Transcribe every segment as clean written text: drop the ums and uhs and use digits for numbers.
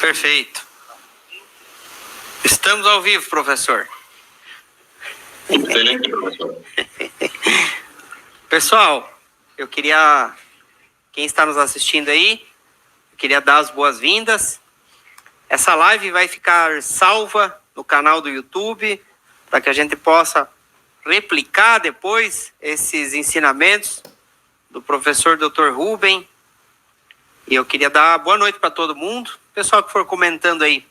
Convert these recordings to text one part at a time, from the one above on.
Perfeito. Estamos ao vivo, professor. Excelente, professor. Pessoal, quem está nos assistindo aí, eu queria dar as boas-vindas. Essa live vai ficar salva no canal do YouTube, para que a gente possa replicar depois esses ensinamentos do professor Dr. Rubem. E eu queria dar boa noite para todo mundo. Pessoal que for comentando aí,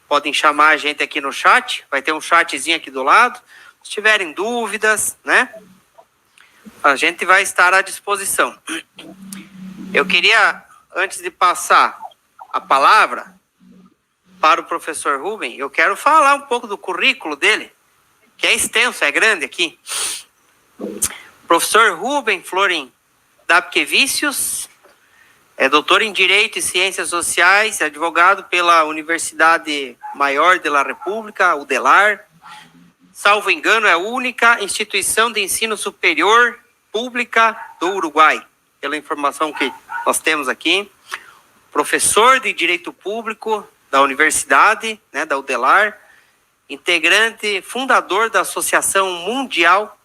podem chamar a gente aqui no chat. Vai ter um chatzinho aqui do lado. Se tiverem dúvidas, né? A gente vai estar à disposição. Eu queria, antes de passar a palavra para o professor Rubem, eu quero falar um pouco do currículo dele, que é extenso, é grande aqui. Professor Rubem Florin Dapkevicius é doutor em Direito e Ciências Sociais, advogado pela Universidade Maior de la República, UDELAR. Salvo engano, é a única instituição de ensino superior pública do Uruguai, pela informação que nós temos aqui. Professor de Direito Público da Universidade, né, da UDELAR, integrante, fundador da Associação Mundial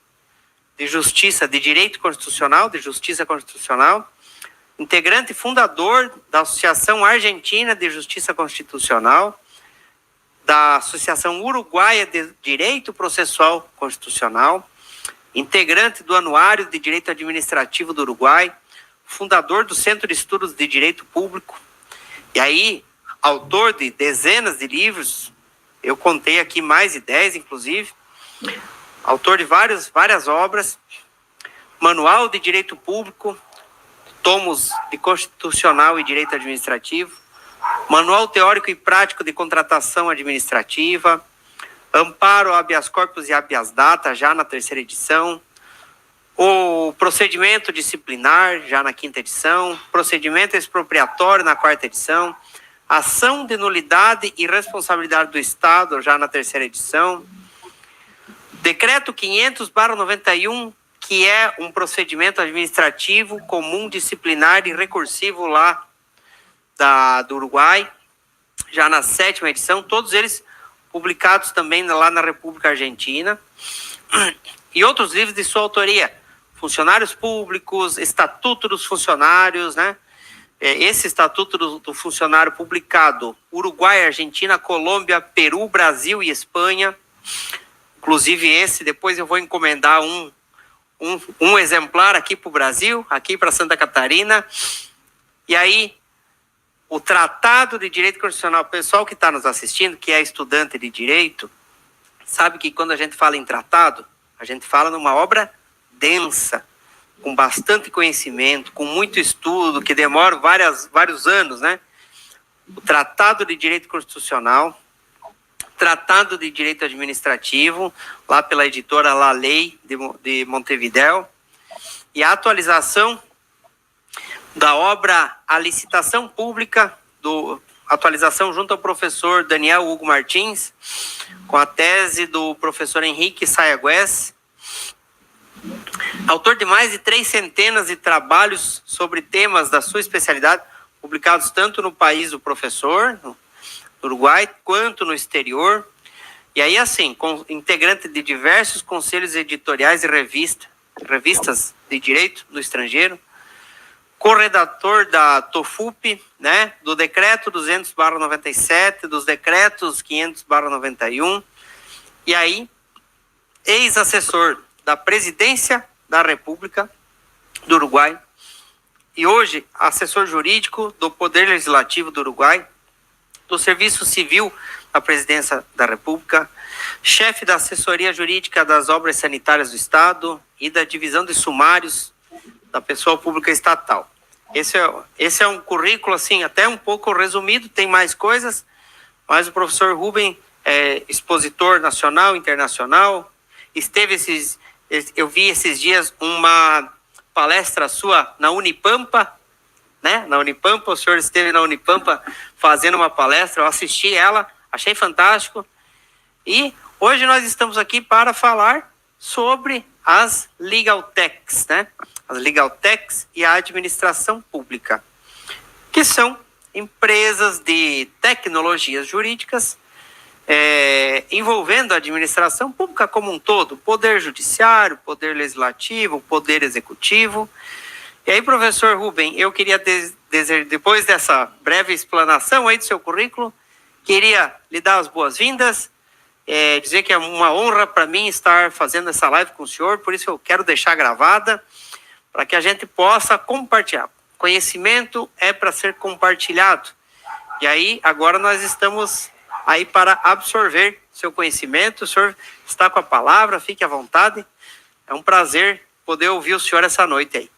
de Justiça, de Direito Constitucional, de Justiça Constitucional, integrante e fundador da Associação Argentina de Justiça Constitucional, da Associação Uruguaia de Direito Processual Constitucional, integrante do Anuário de Direito Administrativo do Uruguai, fundador do Centro de Estudos de Direito Público, e aí, autor de dezenas de livros, eu contei aqui mais de 10, inclusive, autor de várias obras, Manual de Direito Público, tomos de Constitucional e Direito Administrativo, Manual Teórico e Prático de Contratação Administrativa, Amparo Habeas Corpus e Habeas Data, já na 3ª edição, o Procedimento Disciplinar, já na 5ª edição, Procedimento Expropriatório, na 4ª edição, Ação de Nulidade e Responsabilidade do Estado, já na 3ª edição, Decreto 500/91, que é um procedimento administrativo comum, disciplinar e recursivo lá do Uruguai, já na 7ª edição, todos eles publicados também lá na República Argentina, e outros livros de sua autoria, Funcionários Públicos, Estatuto dos Funcionários, né? Esse Estatuto do Funcionário publicado, Uruguai, Argentina, Colômbia, Peru, Brasil e Espanha, inclusive esse, depois eu vou encomendar um exemplar aqui para o Brasil, aqui para Santa Catarina. E aí, o Tratado de Direito Constitucional, o pessoal que está nos assistindo, que é estudante de Direito, sabe que quando a gente fala em tratado, a gente fala numa obra densa, com bastante conhecimento, com muito estudo, que demora vários anos, né? O Tratado de Direito Constitucional, Tratado de Direito Administrativo, lá pela editora La Ley de Montevideo, e a atualização da obra A Licitação Pública, atualização junto ao professor Daniel Hugo Martins, com a tese do professor Henrique Sayagüez, autor de mais de 300 de trabalhos sobre temas da sua especialidade, publicados tanto no país do professor, no Uruguai, quanto no exterior. E aí, assim, integrante de diversos conselhos editoriais e revistas de direito do estrangeiro, corredator da TOFUP, né, do Decreto 200/97, dos Decretos 500/91, e aí, ex-assessor da Presidência da República do Uruguai, e hoje assessor jurídico do Poder Legislativo do Uruguai, do Serviço Civil da Presidência da República, chefe da Assessoria Jurídica das Obras Sanitárias do Estado e da Divisão de Sumários da Pessoa Pública Estatal. Esse é um currículo, assim, até um pouco resumido, tem mais coisas, mas o professor Rubem é expositor nacional, internacional, eu vi esses dias uma palestra sua na Unipampa, né? Na Unipampa, o senhor esteve na Unipampa fazendo uma palestra, eu assisti ela, achei fantástico. E hoje nós estamos aqui para falar sobre as Legal Techs, né? As Legal Techs e a administração pública, que são empresas de tecnologias jurídicas envolvendo a administração pública como um todo, poder judiciário, poder legislativo, poder executivo. E aí, professor Rubem, eu queria, depois dessa breve explanação aí do seu currículo, queria lhe dar as boas-vindas, dizer que é uma honra para mim estar fazendo essa live com o senhor, por isso eu quero deixar gravada, para que a gente possa compartilhar. Conhecimento é para ser compartilhado. E aí, agora nós estamos aí para absorver seu conhecimento. O senhor está com a palavra, fique à vontade. É um prazer poder ouvir o senhor essa noite aí.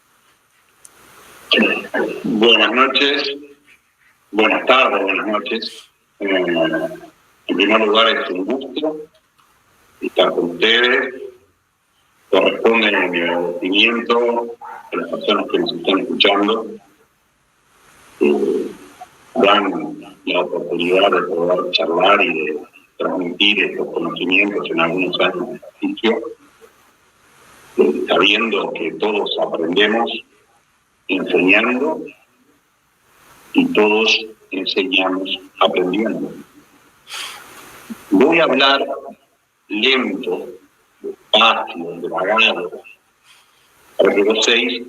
Buenas noches, buenas tardes, buenas noches. En primer lugar, es un gusto estar con ustedes. Corresponde a mi agradecimiento a las personas que nos están escuchando, dan la oportunidad de poder charlar y de transmitir estos conocimientos en algunos años de ejercicio, sabiendo que todos aprendemos enseñando y todos enseñamos aprendiendo. Voy a hablar lento, despacio, devagado, para que los 6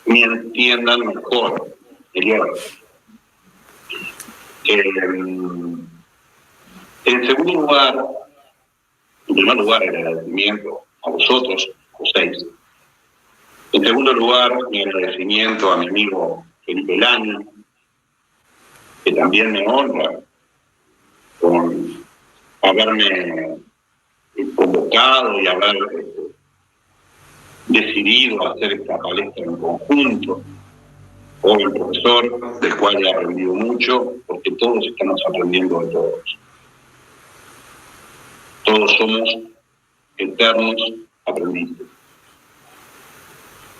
me entiendan mejor. En segundo lugar, en primer lugar, el agradecimiento a vosotros, los 6. En segundo lugar, mi agradecimiento a mi amigo Felipe Lani, que también me honra con haberme convocado y haber decidido hacer esta palestra en conjunto. Joven profesor, del cual he aprendido mucho, porque todos estamos aprendiendo de todos. Todos somos eternos aprendices.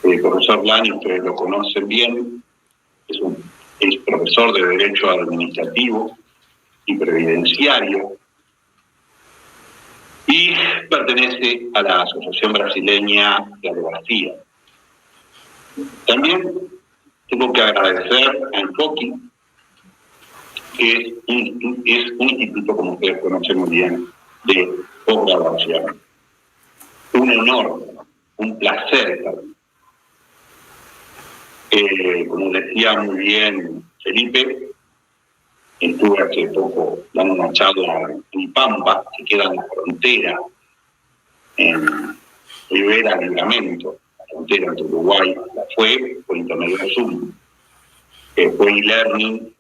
El profesor Lani, ustedes lo conocen bien, es profesor de Derecho Administrativo y Previdenciario y pertenece a la Asociación Brasileña de Abogacía. También tengo que agradecer a Enfoque, que es un instituto, como ustedes conocen muy bien, de posgraduación. Un honor, un placer. Como decía muy bien Felipe, estuve hace poco dando una charla en Pampa, que queda en la frontera, en Rivera Libramento, la frontera entre Uruguay. La fue por intermedio de Zoom. Fue e-learning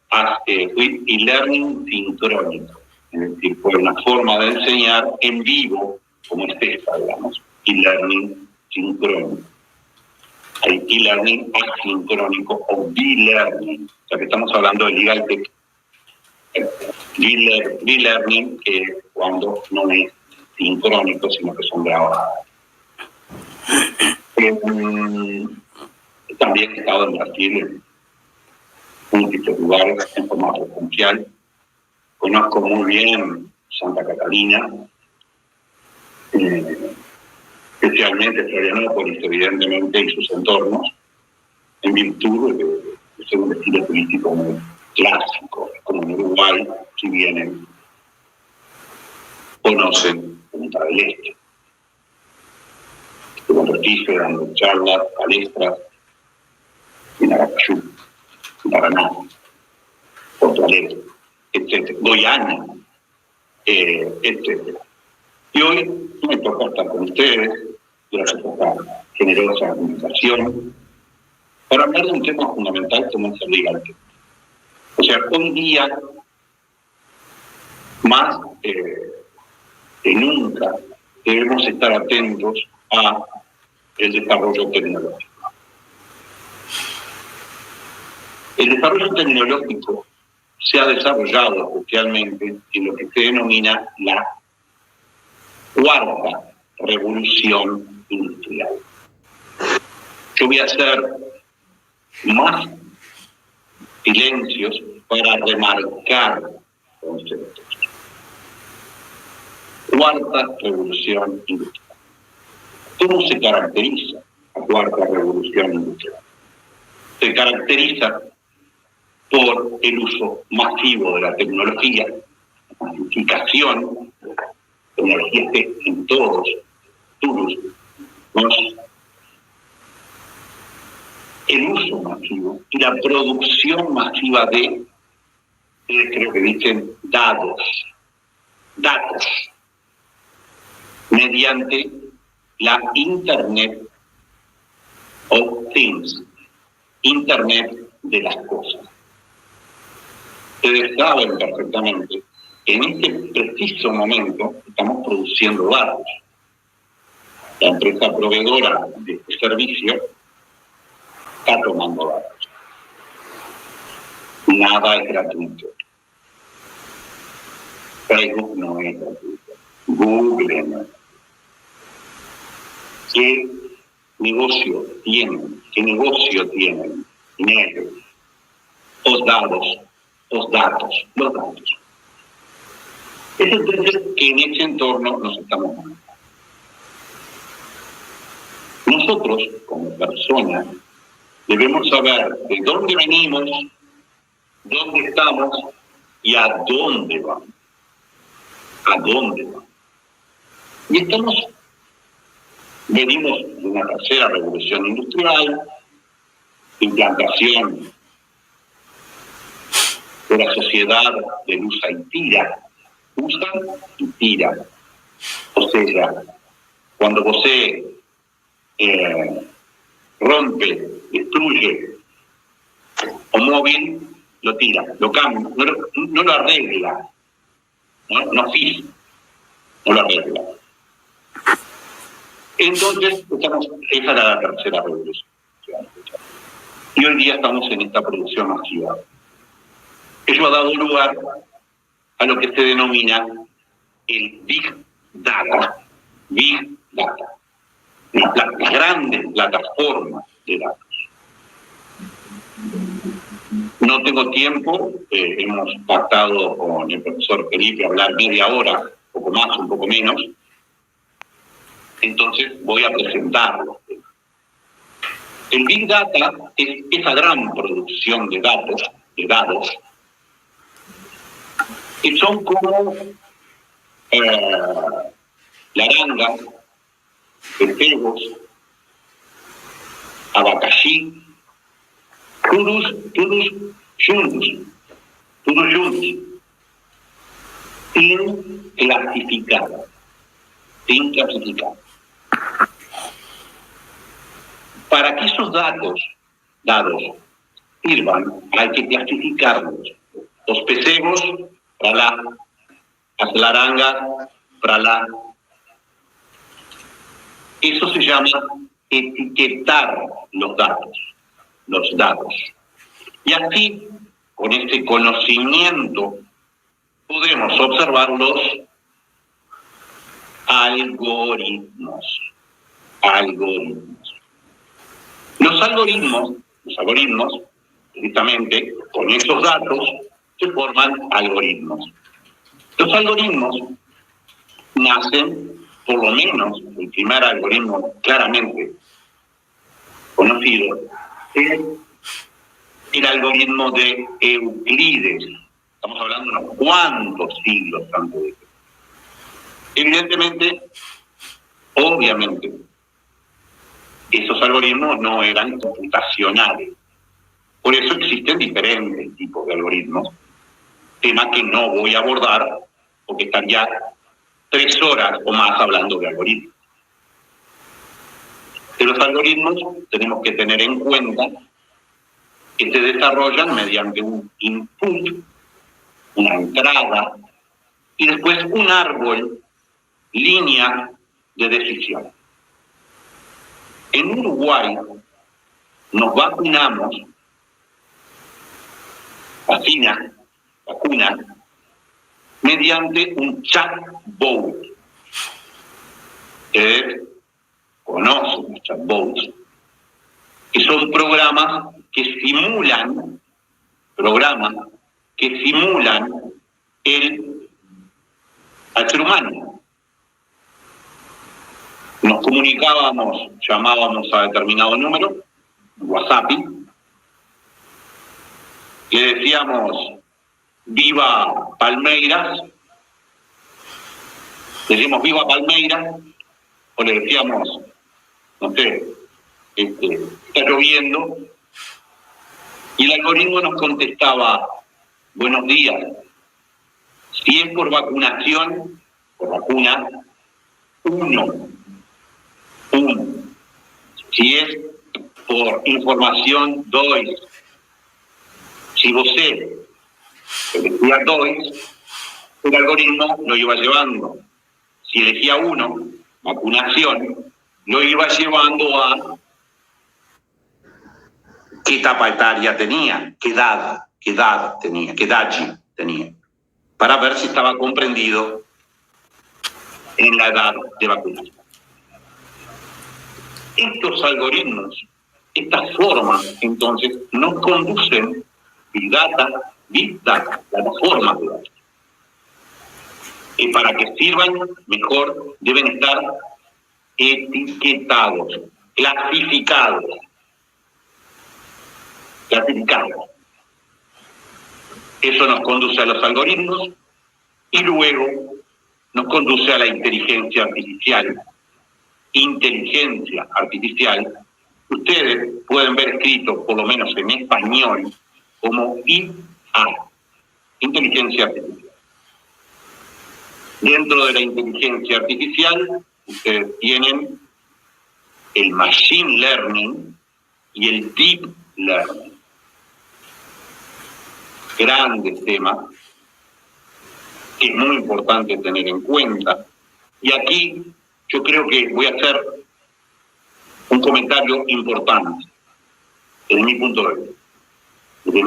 sincrónico, es decir, fue una forma de enseñar en vivo, como es esta, digamos, e-learning sincrónico. Hay e-learning asincrónico o b-learning, o sea que estamos hablando de Legal Tech. B-learning, que cuando no es sincrónico, sino que son grabados. También he estado en Brasil en múltiples lugares en forma presencial. Conozco muy bien Santa Catarina, especialmente Florianópolis, evidentemente, y sus entornos, en virtud de ser un destino turístico muy clásico, como en Uruguay, si vienen, conocen Punta del Este. Estuve en Recife dando charlas, palestras, en Aracayú, en Paraná, Porto Alegre, etc. Goiânia, etc. Y hoy me toca estar con ustedes, gracias a esta generosa comunicación, para hablar de un tema fundamental como es el legal tech. O sea, hoy día, más que nunca, debemos estar atentos a el desarrollo tecnológico. El desarrollo tecnológico se ha desarrollado especialmente en lo que se denomina la cuarta revolución industrial. Yo voy a hacer más silencios para remarcar conceptos. Cuarta revolución industrial. ¿Cómo se caracteriza la cuarta revolución industrial? Se caracteriza por el uso masivo de la tecnología, la masificación, la tecnología esté en todos el uso masivo y la producción masiva de, creo que dicen, datos, mediante la Internet of Things, Internet de las cosas. Ustedes saben perfectamente que en este preciso momento estamos produciendo datos. La empresa proveedora de este servicio está tomando datos. Nada es gratuito. Facebook no es gratuito. Google no es gratuito. ¿Qué negocio tienen? Dinero. Los datos. Es entonces que en ese entorno nos estamos manejando. Nosotros, como personas, debemos saber de dónde venimos, dónde estamos y a dónde vamos. Y venimos de una tercera revolución industrial, implantación de la sociedad del usa y tira. O sea, cuando você rompe, destruye un móvil, lo tira, lo cambia, no lo arregla, no lo arregla. Entonces, esa era la tercera revolución. Y hoy día estamos en esta producción masiva. Eso ha dado lugar a lo que se denomina el Big Data. Las grandes plataformas de datos. No tengo tiempo, hemos pactado con el profesor Felipe hablar media hora, un poco más, un poco menos. Entonces voy a presentarlo. El Big Data es esa gran producción de datos, que son como larangas, espejos, abacaxi, todos juntos, sin clasificar. Para que esos dados sirvan, hay que clasificarlos. Los pesebos, para las larangas, para eso se llama etiquetar los datos. Y así, con este conocimiento, podemos observar los algoritmos. Los algoritmos, precisamente, con esos datos, se forman algoritmos. Los algoritmos nacen, por lo menos, el primer algoritmo claramente conocido, es el algoritmo de Euclides. Estamos hablando de unos cuantos siglos antes de eso. Evidentemente, obviamente, esos algoritmos no eran computacionales. Por eso existen diferentes tipos de algoritmos, tema que no voy a abordar porque estaría 3 horas o más hablando de algoritmos. De los algoritmos tenemos que tener en cuenta que se desarrollan mediante un input, una entrada, y después un árbol, línea de decisión. En Uruguay nos vacunamos, vacuna, mediante un chatbot. Ustedes conocen los chatbots, que son programas que simulan al ser humano. Nos comunicábamos, llamábamos a determinado número, WhatsApp, le decíamos viva Palmeiras, le decíamos viva Palmeiras, o le decíamos, no sé, está lloviendo, y el algoritmo nos contestaba, buenos días, si es por vacunación, por vacuna, 1. Si es por información, 2. Si vos elegía 2, el algoritmo lo iba llevando. Si elegía 1, vacunación, lo iba llevando a qué etapa etaria tenía, qué edad tenía, qué edad tenía, para ver si estaba comprendido en la edad de vacunación. Estos algoritmos, estas formas, entonces, nos conducen Big Data, plataformas de datos. Y para que sirvan mejor, deben estar etiquetados, clasificados. Eso nos conduce a los algoritmos y luego nos conduce a la inteligencia artificial. Ustedes pueden ver escrito, por lo menos en español, como IA, inteligencia artificial. Dentro de la inteligencia artificial, ustedes tienen el machine learning y el deep learning. Grandes temas que es muy importante tener en cuenta. Y aquí yo creo que voy a hacer un comentario importante desde mi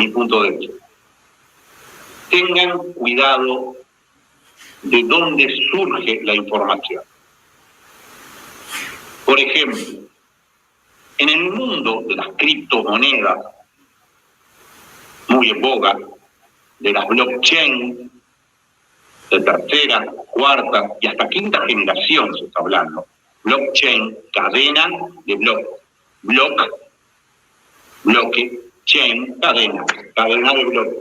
punto de vista. Tengan cuidado de dónde surge la información. Por ejemplo, en el mundo de las criptomonedas, muy en boga, de las blockchain, de tercera, cuarta y hasta quinta generación se está hablando. Blockchain, cadena de bloque, chain, cadena de bloques,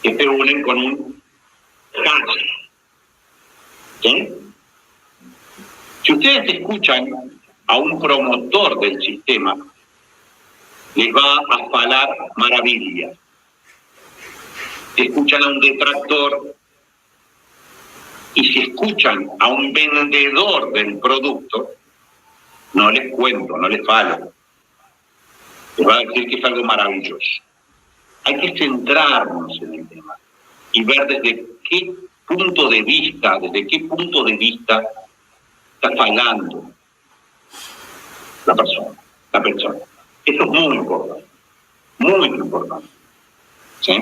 que se unen con un hash. ¿Sí? Si ustedes escuchan a un promotor del sistema, les va a falar maravillas. Si escuchan a un detractor y si escuchan a un vendedor del producto, no les cuento, no les falo. Les va a decir que es algo maravilloso. Hay que centrarnos en el tema y ver desde qué punto de vista está falando la persona. Eso es muy importante. ¿Sí?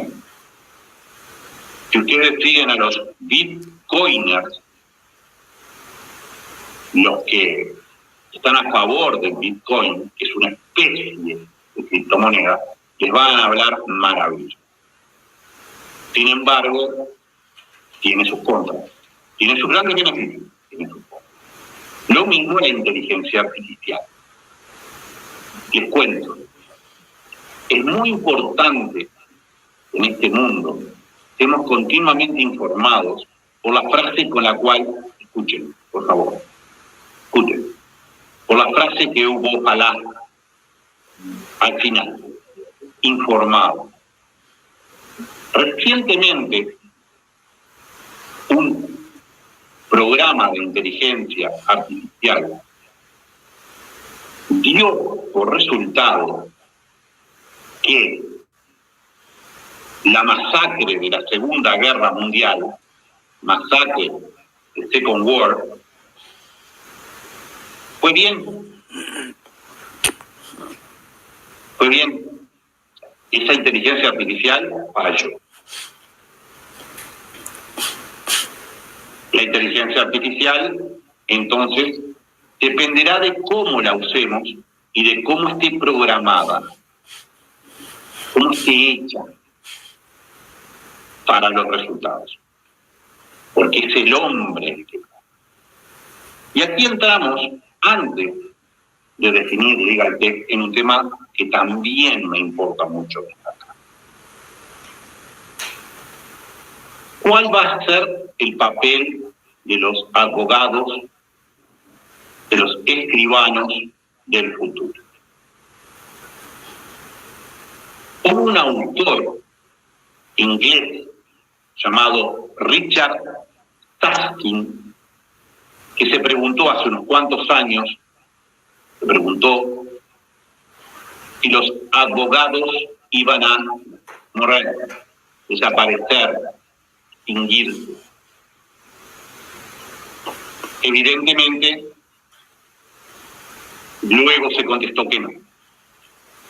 Si ustedes siguen a los bitcoiners, los que están a favor del Bitcoin, que es una especie de criptomoneda, les van a hablar maravilloso. Sin embargo, tiene sus contras, tiene sus grandes beneficios, tiene sus contras. Lo mismo la inteligencia artificial. Les cuento, es muy importante en este mundo, estemos continuamente informados por la frase con la cual, escuchen, por favor, por la frase que hubo ojalá al final, informado. Recientemente, un programa de inteligencia artificial dio por resultado que la masacre de la Segunda Guerra Mundial, masacre de Second War, fue bien. Esa inteligencia artificial falló. La inteligencia artificial, entonces, dependerá de cómo la usemos y de cómo esté programada, cómo esté hecha para los resultados. Porque es el hombre el que... Y aquí entramos, antes de definir Legal Tech, en un tema que también me importa mucho destacar. ¿Cuál va a ser el papel de los abogados, de los escribanos del futuro? Hubo un autor inglés llamado Richard Susskind que se preguntó hace unos cuantos años, se preguntó si los abogados iban a morir, desaparecer, extinguirse. Evidentemente, luego se contestó que no.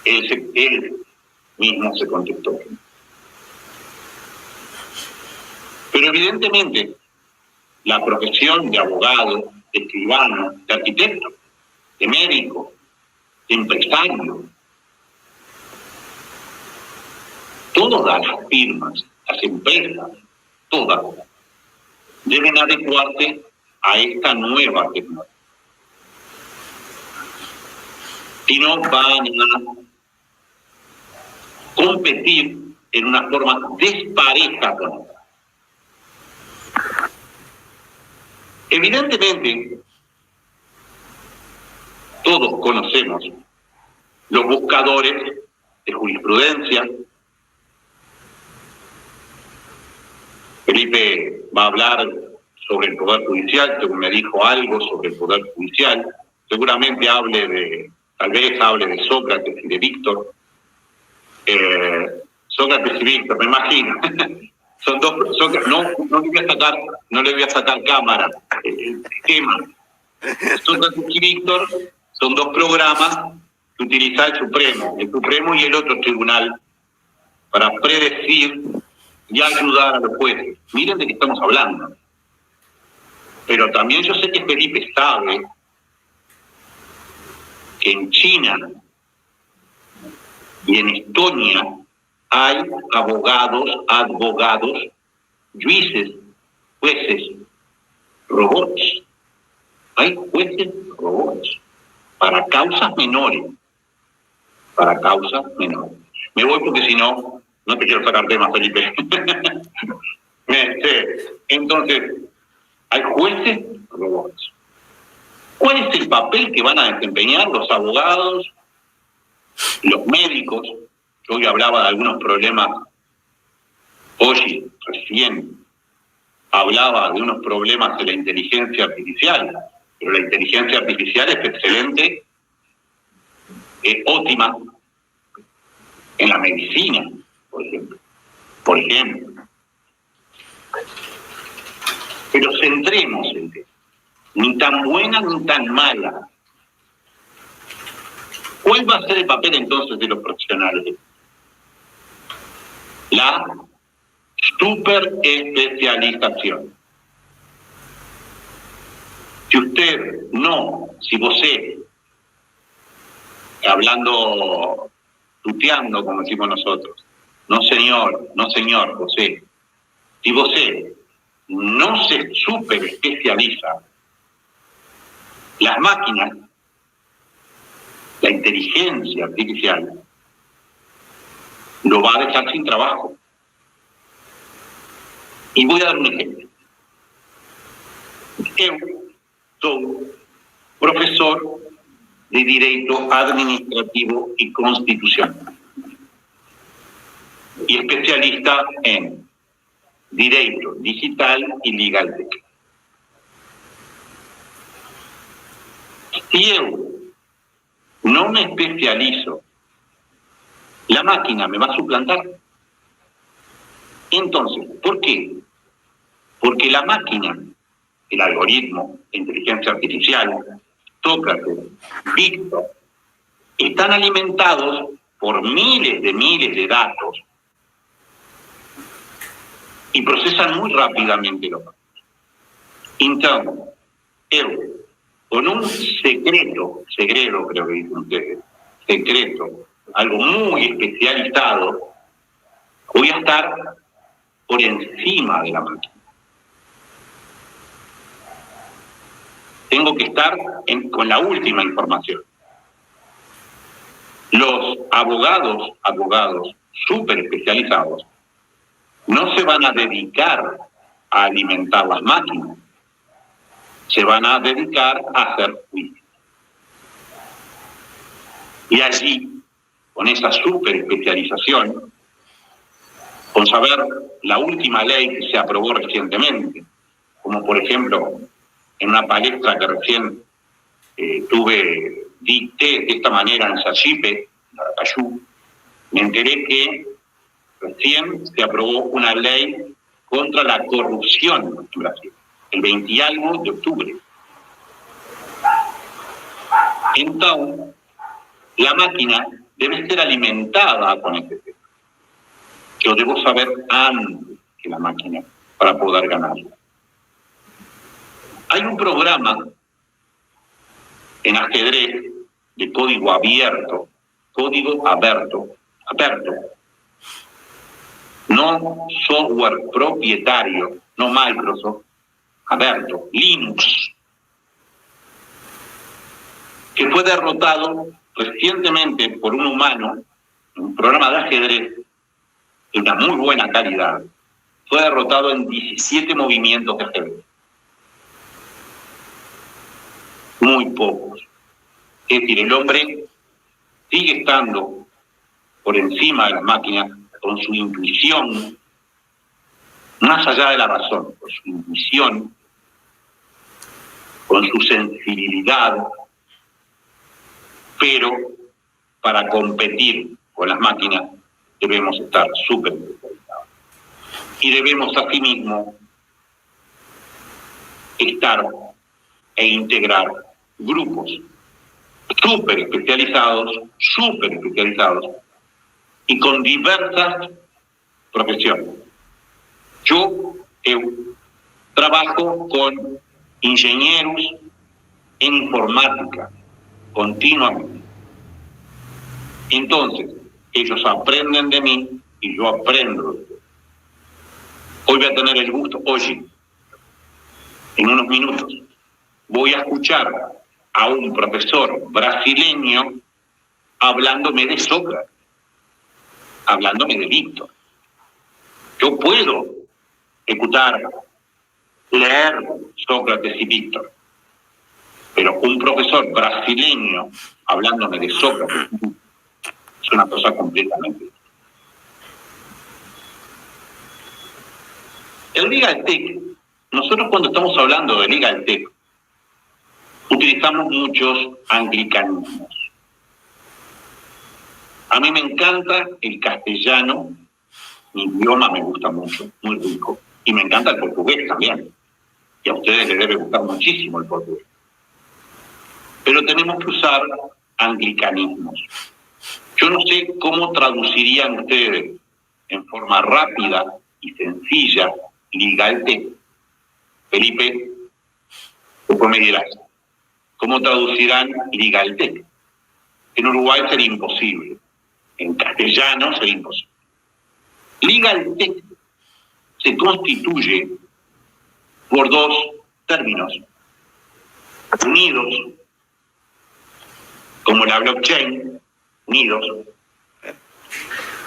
Él mismo se contestó que no. Pero evidentemente, la profesión de abogado, de escribano, de arquitecto, de médico, de empresario, todas las firmas, las empresas, todas, deben adecuarse a esta nueva tecnología. Si no, van a competir en una forma despareja con otras. Evidentemente, todos conocemos los buscadores de jurisprudencia. Felipe va a hablar sobre el Poder Judicial, según me dijo algo sobre el Poder Judicial. Seguramente tal vez hable de Sócrates y de Víctor. Sócrates y Víctor, me imagino. Son dos, no le voy a sacar cámara. El tema. Sócrates y Víctor son dos programas que utiliza el Supremo y el otro tribunal para predecir y ayudar a los jueces. Miren de qué estamos hablando. Pero también yo sé que Felipe sabe que en China y en Estonia hay abogados, jueces, robots. Hay jueces robots para causas menores. Me voy porque si no, no te quiero sacar temas, Felipe. Entonces, hay jueces robots. ¿Cuál es el papel que van a desempeñar los abogados, los médicos? Yo hoy hablaba de algunos problemas, recién hablaba de unos problemas de la inteligencia artificial, pero la inteligencia artificial es excelente, es óptima en la medicina, por ejemplo. Pero centremos en esto. Ni tan buena ni tan mala. ¿Cuál va a ser el papel entonces de los profesionales? La superespecialización. Si vos tuteando como decimos nosotros, no señor, José, si vos no se superespecializa, las máquinas, la inteligencia artificial, lo va a dejar sin trabajo. Y voy a dar un ejemplo. Yo soy profesor de Derecho Administrativo y Constitucional y especialista en Derecho Digital y Legal Tech. Si yo no me especializo, la máquina me va a suplantar. Entonces, ¿por qué? Porque la máquina, el algoritmo, la inteligencia artificial, Sócrates, Víctor, están alimentados por miles de datos y procesan muy rápidamente los datos. Entonces, con un secreto creo que dicen ustedes, algo muy especializado, voy a estar por encima de la máquina. Tengo que estar con la última información. Los abogados súper especializados no se van a dedicar a alimentar las máquinas, se van a dedicar a hacer juicios. Y allí, con esa super especialización, con saber la última ley que se aprobó recientemente, como por ejemplo en una palestra que recién dicté de esta manera en Sachipe, en Aracayú, me enteré que recién se aprobó una ley contra la corrupción en Brasil, el 20 y algo de octubre. Entonces, la máquina debe ser alimentada con este tema. Yo debo saber antes que la máquina para poder ganarla. Hay un programa en ajedrez de código abierto, no software propietario, no Microsoft, abierto, Linux, que fue derrotado recientemente por un humano, un programa de ajedrez de una muy buena calidad, fue derrotado en 17 movimientos de ajedrez. Muy pocos. Es decir, el hombre sigue estando por encima de las máquinas con su intuición, más allá de la razón, con su intuición, con su sensibilidad, pero para competir con las máquinas debemos estar súper especializados. Y debemos asimismo estar e integrar grupos súper especializados y con diversas profesiones. Yo trabajo con ingenieros en informática continuamente. Entonces, ellos aprenden de mí y yo aprendo de ellos. Hoy voy a tener el gusto, en unos minutos, voy a escuchar a un profesor brasileño hablándome de Sócrates, hablándome de Víctor. Yo puedo leer Sócrates y Víctor, pero un profesor brasileño hablándome de Sócrates es una cosa completamente distinta. El Legal Tech, nosotros cuando estamos hablando de Legal Tech, utilizamos muchos anglicanismos. A mí me encanta el castellano, mi idioma me gusta mucho, muy rico, y me encanta el portugués también. Y a ustedes les debe gustar muchísimo el portugués. Pero tenemos que usar anglicanismos. Yo no sé cómo traducirían ustedes en forma rápida y sencilla Legal Tech. Felipe, después me dirás, ¿cómo traducirán Legal Tech? En Uruguay sería imposible. En castellano sería imposible. Legal Tech se constituye por dos términos unidos, como la blockchain, unidos,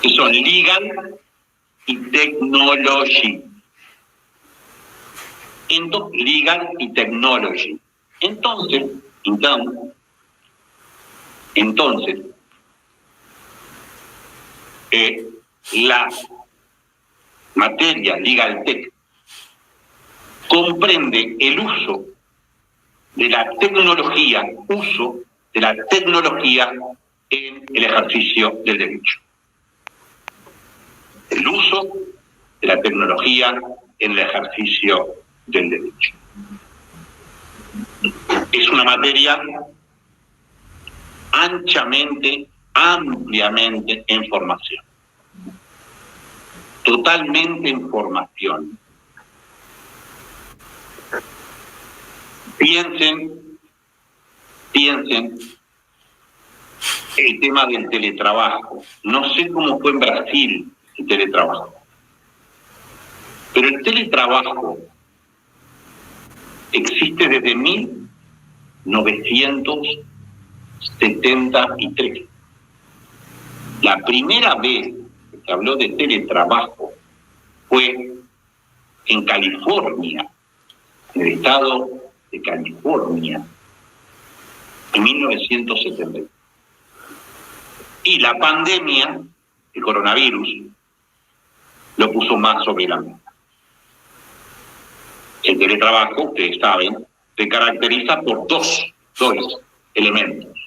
que son legal y technology. Entonces, legal y technology. Entonces, la materia Legal Tech comprende el uso de la tecnología en el ejercicio del derecho. El uso de la tecnología en el ejercicio del derecho. Es una materia ampliamente en formación. Totalmente en formación. Piensen el tema del teletrabajo. No sé cómo fue en Brasil el teletrabajo, pero el teletrabajo existe desde 1973. La primera vez que se habló de teletrabajo fue en California, en el estado de California, en 1970. Y la pandemia, el coronavirus, lo puso más sobre la mesa. El teletrabajo, ustedes saben, se caracteriza por dos elementos.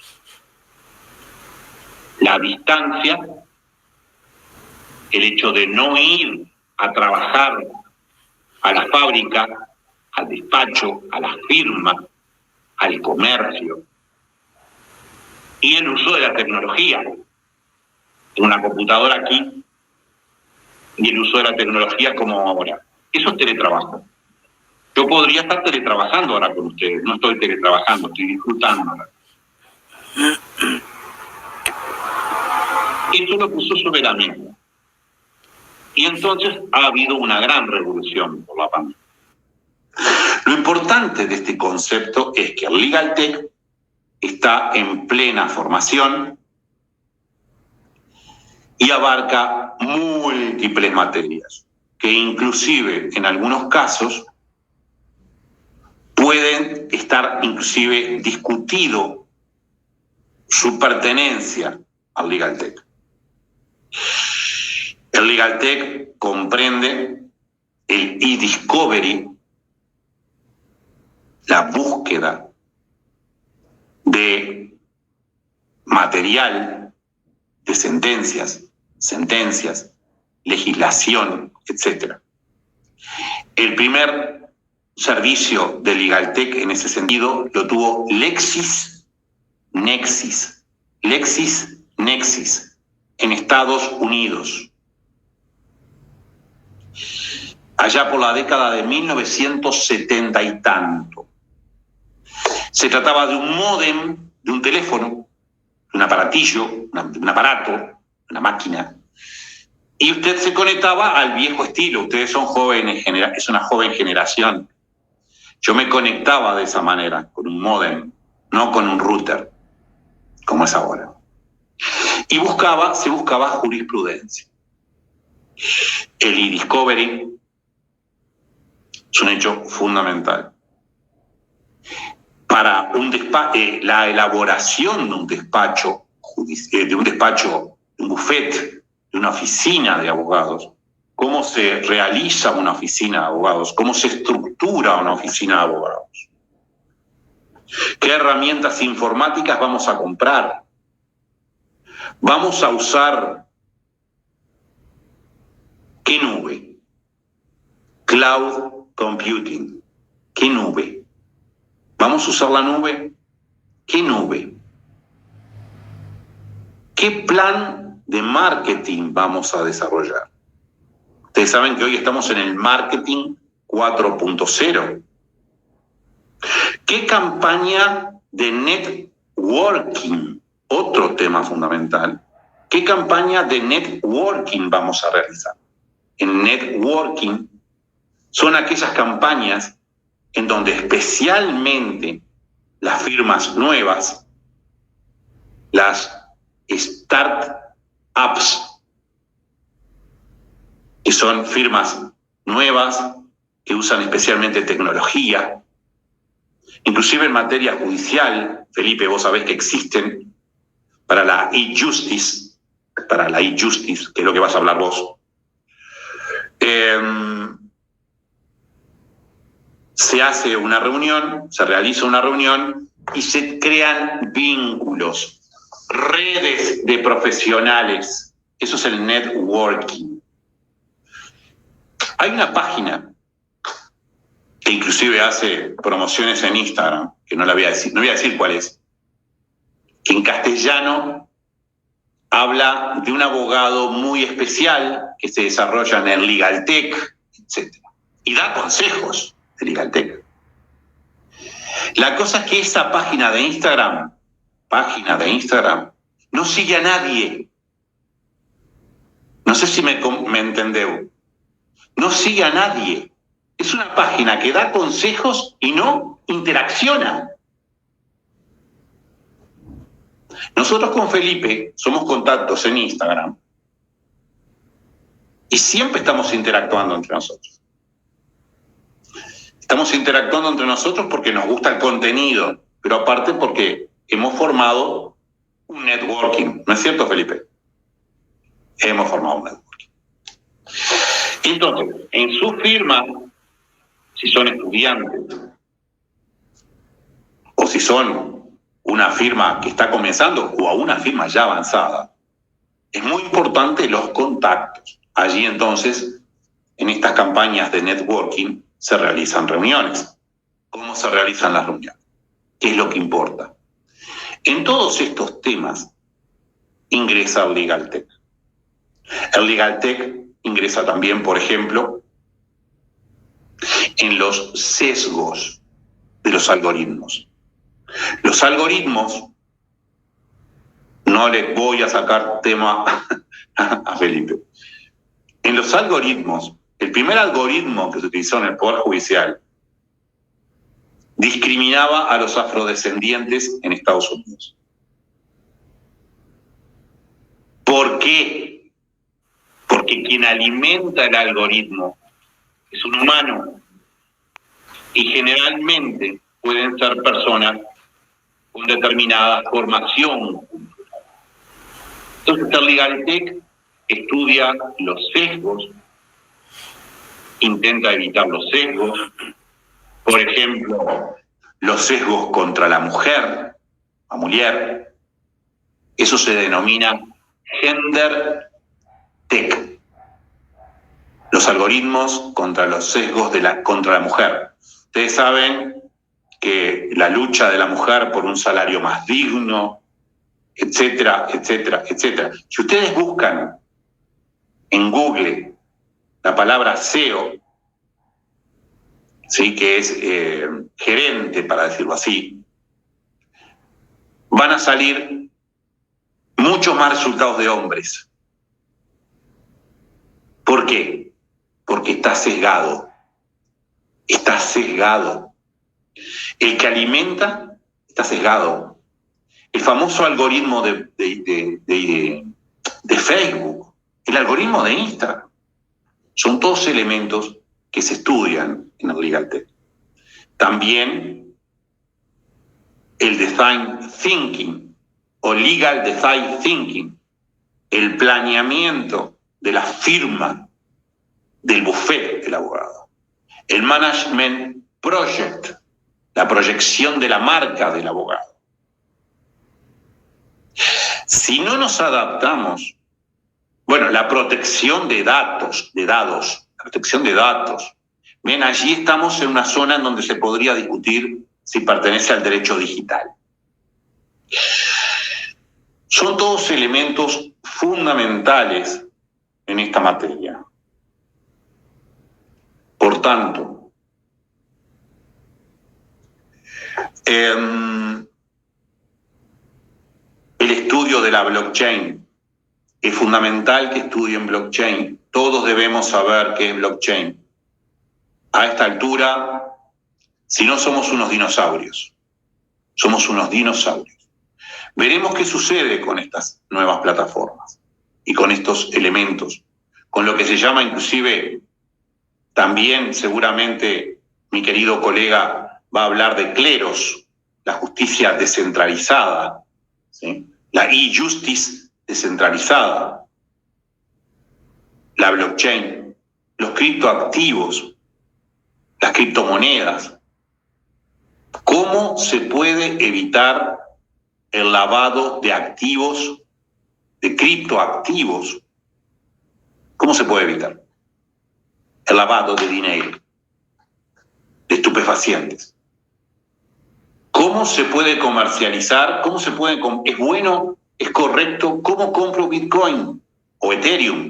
La distancia, el hecho de no ir a trabajar a la fábrica, al despacho, a la firma, al comercio, y el uso de la tecnología. Tengo una computadora aquí y el uso de la tecnología como ahora. Eso es teletrabajo. Yo podría estar teletrabajando ahora con ustedes. No estoy teletrabajando, estoy disfrutando. Esto lo puso sobre la mesa. Y entonces ha habido una gran revolución por la pandemia. Lo importante de este concepto es que el Legal Tech está en plena formación y abarca múltiples materias, que inclusive en algunos casos pueden estar inclusive discutido su pertenencia al Legal Tech. El Legal Tech comprende el e-discovery, la búsqueda de material, de sentencias, legislación, etc. El primer servicio de Legal Tech en ese sentido lo tuvo LexisNexis en Estados Unidos, allá por la década de 1970 y tanto. Se trataba de un módem, de un teléfono, un aparatillo, un aparato, una máquina, y usted se conectaba al viejo estilo. Ustedes son jóvenes, es una joven generación. Yo me conectaba de esa manera, con un módem, no con un router, como es ahora. Y se buscaba jurisprudencia. El e-discovery es un hecho fundamental. Para la elaboración de un despacho, de un bufete, de una oficina de abogados, cómo se realiza una oficina de abogados, cómo se estructura una oficina de abogados, qué herramientas informáticas vamos a comprar, vamos a usar qué nube, cloud computing, qué nube. ¿Vamos a usar la nube? ¿Qué nube? ¿Qué plan de marketing vamos a desarrollar? Ustedes saben que hoy estamos en el marketing 4.0. ¿Qué campaña de networking? Otro tema fundamental. ¿Qué campaña de networking vamos a realizar? En networking son aquellas campañas en donde especialmente las firmas nuevas, las startups, que son firmas nuevas que usan especialmente tecnología, inclusive en materia judicial, Felipe, vos sabés que existen para la e-justice, que es lo que vas a hablar vos. Se hace una reunión, se realiza una reunión y se crean vínculos, redes de profesionales. Eso es el networking. Hay una página que inclusive hace promociones en Instagram, que no voy a decir cuál es, que en castellano habla de un abogado muy especial que se desarrolla en el Legal Tech, etc. Y da consejos de Legal Tech. La cosa es que esa página de Instagram, no sigue a nadie. No sé si me entendeu. No sigue a nadie. Es una página que da consejos y no interacciona. Nosotros con Felipe somos contactos en Instagram Y siempre estamos interactuando entre nosotros. Estamos interactuando entre nosotros porque nos gusta el contenido, pero aparte porque hemos formado un networking. ¿No es cierto, Felipe? Hemos formado un networking. Entonces, en su firma, si son estudiantes o si son una firma que está comenzando o a una firma ya avanzada, es muy importante los contactos. Allí entonces, en estas campañas de networking, se realizan reuniones. ¿Cómo se realizan las reuniones? ¿Qué es lo que importa? En todos estos temas ingresa el LegalTech. El LegalTech ingresa también, por ejemplo, en los sesgos de los algoritmos. Los algoritmos, no le voy a sacar tema a Felipe. En los algoritmos, el primer algoritmo que se utilizó en el Poder Judicial discriminaba a los afrodescendientes en Estados Unidos. ¿Por qué? Porque quien alimenta el algoritmo es un humano y generalmente pueden ser personas con determinada formación. Entonces el LegalTech estudia los sesgos, intenta evitar los sesgos, por ejemplo, los sesgos contra la mujer, la mujer, eso se denomina Gender Tech. Los algoritmos contra los sesgos contra la mujer. Ustedes saben que la lucha de la mujer por un salario más digno, etcétera, etcétera, etcétera. Si ustedes buscan en Google la palabra SEO, ¿sí? Que es gerente, para decirlo así, van a salir muchos más resultados de hombres. ¿Por qué? Porque está sesgado. Está sesgado. El que alimenta está sesgado. El famoso algoritmo de Facebook, el algoritmo de Instagram, son todos elementos que se estudian en el LegalTech. También el Design Thinking o Legal Design Thinking, el planeamiento de la firma del bufete del abogado, el Management Project, la proyección de la marca del abogado. Si no nos adaptamos, bueno, la protección de datos, la protección de datos. Ven, allí estamos en una zona en donde se podría discutir si pertenece al derecho digital. Son todos elementos fundamentales en esta materia. Por tanto, el estudio de la blockchain es fundamental que estudien blockchain. Todos debemos saber qué es blockchain. A esta altura, si no somos unos dinosaurios, somos unos dinosaurios. Veremos qué sucede con estas nuevas plataformas y con estos elementos, con lo que se llama inclusive, también seguramente mi querido colega va a hablar de cleros, la justicia descentralizada, ¿sí? La e-justice descentralizada, la blockchain, los criptoactivos, las criptomonedas. ¿Cómo se puede evitar el lavado de activos, de criptoactivos? ¿Cómo se puede evitar el lavado de dinero, de estupefacientes? ¿Cómo se puede comercializar? ¿Cómo se puede? ¿Es bueno? ¿Es correcto? ¿Cómo compro Bitcoin o Ethereum?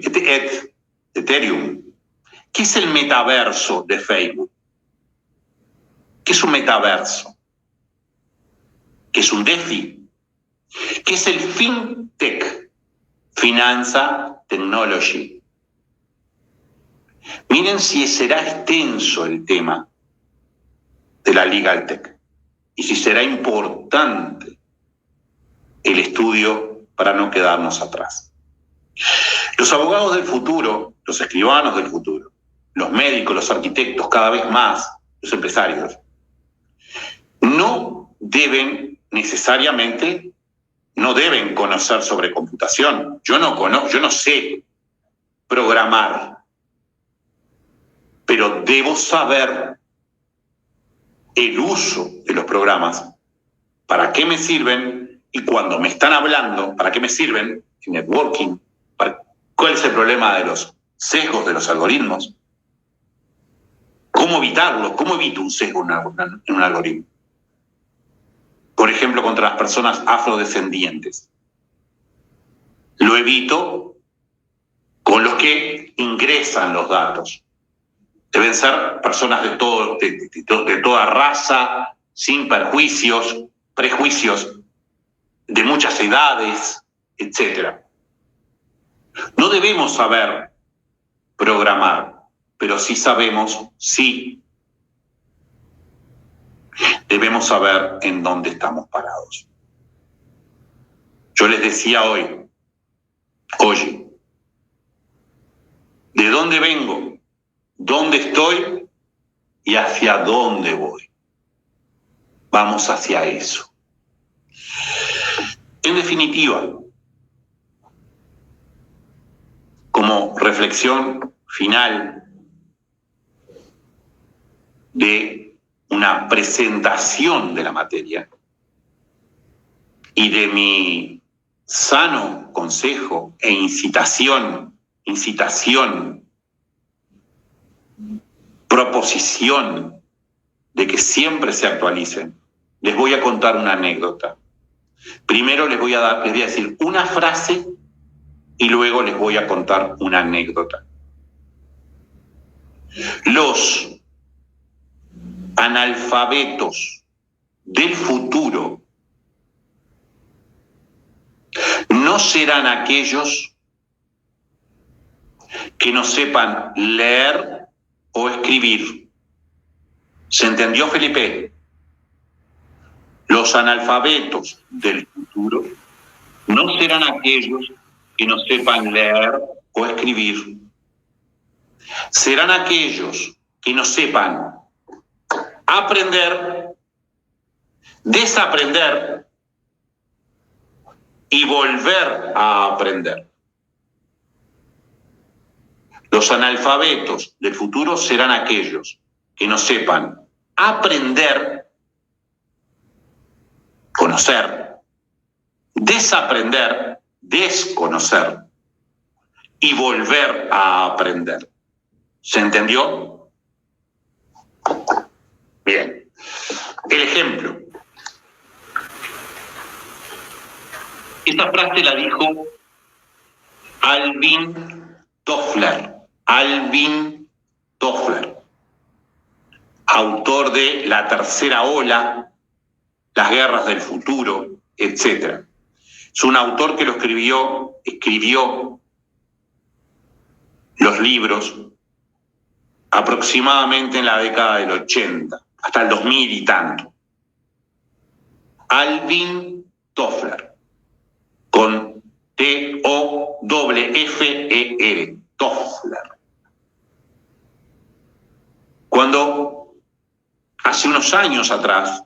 Ethereum. ¿Qué es el metaverso de Facebook? ¿Qué es un metaverso? ¿Qué es un DeFi? ¿Qué es el FinTech? Finanza Technology. Miren si será extenso el tema de la LegalTech y si será importante el estudio para no quedarnos atrás. Los abogados del futuro, los escribanos del futuro, los médicos, los arquitectos, cada vez más, los empresarios, no deben necesariamente, no deben conocer sobre computación. Yo no sé programar, pero debo saber el uso de los programas, para qué me sirven y cuando me están hablando, para qué me sirven en networking, cuál es el problema de los sesgos de los algoritmos, cómo evitarlo, cómo evito un sesgo en un algoritmo. Por ejemplo, contra las personas afrodescendientes. Lo evito con los que ingresan los datos. Deben ser personas de toda raza, sin prejuicios, de muchas edades, etc. No debemos saber programar, pero sí debemos saber en dónde estamos parados. Yo les decía hoy, oye, ¿de dónde vengo? ¿Dónde estoy? ¿Y hacia dónde voy? Vamos hacia eso. En definitiva, como reflexión final de una presentación de la materia y de mi sano consejo e incitación, proposición de que siempre se actualicen, les voy a contar una anécdota. Primero les voy a decir una frase y luego les voy a contar una anécdota. Los analfabetos del futuro no serán aquellos que no sepan leer o escribir. ¿Se entendió, Felipe? Los analfabetos del futuro no serán aquellos que no sepan leer o escribir. Serán aquellos que no sepan aprender, desaprender y volver a aprender. Los analfabetos del futuro serán aquellos que no sepan aprender, conocer, desaprender, desconocer y volver a aprender. ¿Se entendió? Bien. El ejemplo. Esta frase la dijo Alvin Toffler. Alvin Toffler, autor de La Tercera Ola, Las Guerras del Futuro, etc. Es un autor que escribió los libros aproximadamente en la década del 80, hasta el 2000 y tanto. Alvin Toffler, con T-O-F-F-E-R, Toffler. Cuando hace unos años atrás,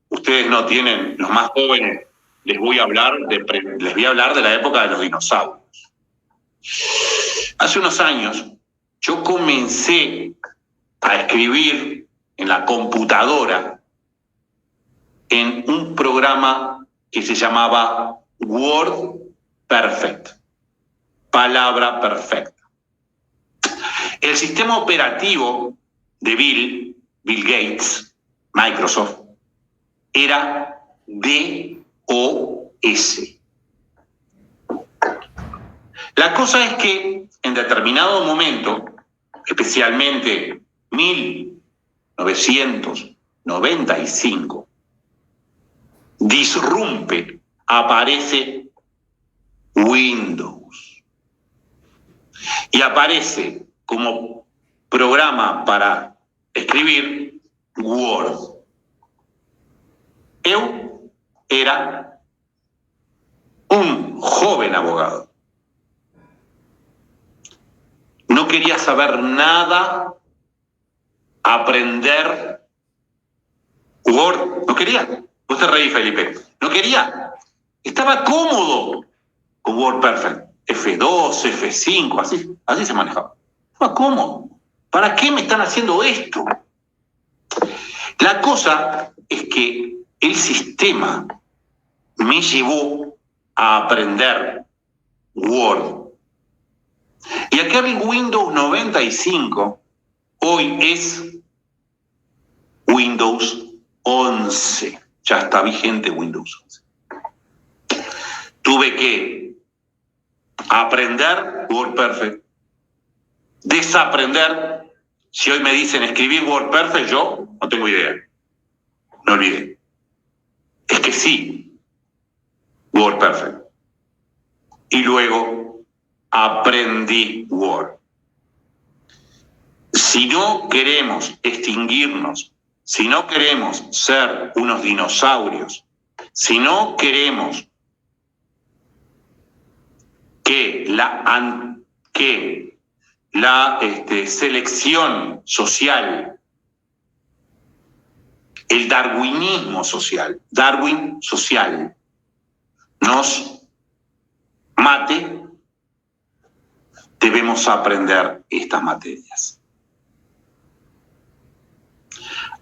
ustedes no tienen, los más jóvenes, les voy a hablar de la época de los dinosaurios. Hace unos años yo comencé a escribir en la computadora en un programa que se llamaba Word Perfect, palabra perfecta. El sistema operativo de Bill Gates, Microsoft, era DOS. La cosa es que en determinado momento, especialmente 1995, disrumpe, aparece Windows. Y aparece como programa para escribir Word. Yo era un joven abogado. quería saber nada, aprender Word, no quería. Vos te reís, Felipe. No quería. Estaba cómodo con WordPerfect. F2, F5, así se manejaba. Estaba cómodo. ¿Para qué me están haciendo esto? La cosa es que el sistema me llevó a aprender Word. Y aquel Windows 95 hoy es Windows 11. Ya está vigente Windows 11. Tuve que aprender WordPerfect, desaprender. Si hoy me dicen escribir WordPerfect, yo no tengo idea. No olvidé. Es que sí, WordPerfect. Y luego aprendí Word. Si no queremos extinguirnos, si no queremos ser unos dinosaurios, si no queremos que la selección social, el darwinismo social, Darwin social, nos mate, debemos aprender estas materias.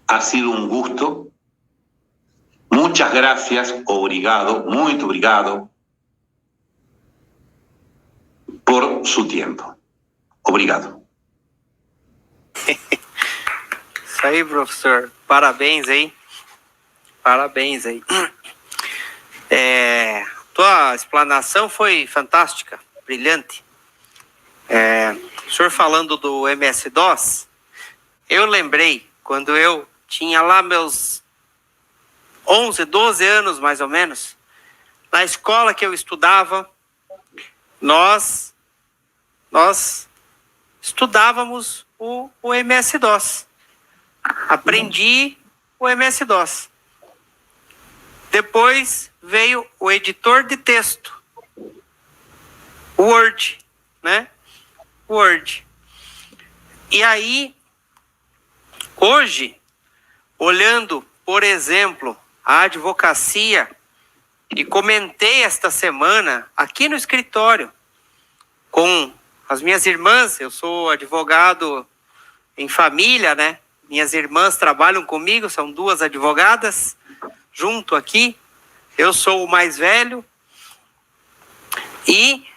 Ha sido un gusto. Muchas gracias, obrigado, muito obrigado por su tiempo. Obrigado. Isso aí, professor. Parabéns aí. Parabéns aí. Tua explanação foi fantástica, brilhante. O senhor falando do MS-DOS, eu lembrei quando eu tinha lá meus 11, 12 anos, mais ou menos, na escola que eu estudava, nós estudávamos o MS-DOS. Aprendi o MS-DOS. Depois veio o editor de texto, Word, né? Word. E aí, hoje, olhando, por exemplo, a advocacia, e comentei esta semana aqui no escritório com as minhas irmãs, eu sou advogado em família, né? Minhas irmãs trabalham comigo, são 2 advogadas, junto aqui. Eu sou o mais velho. E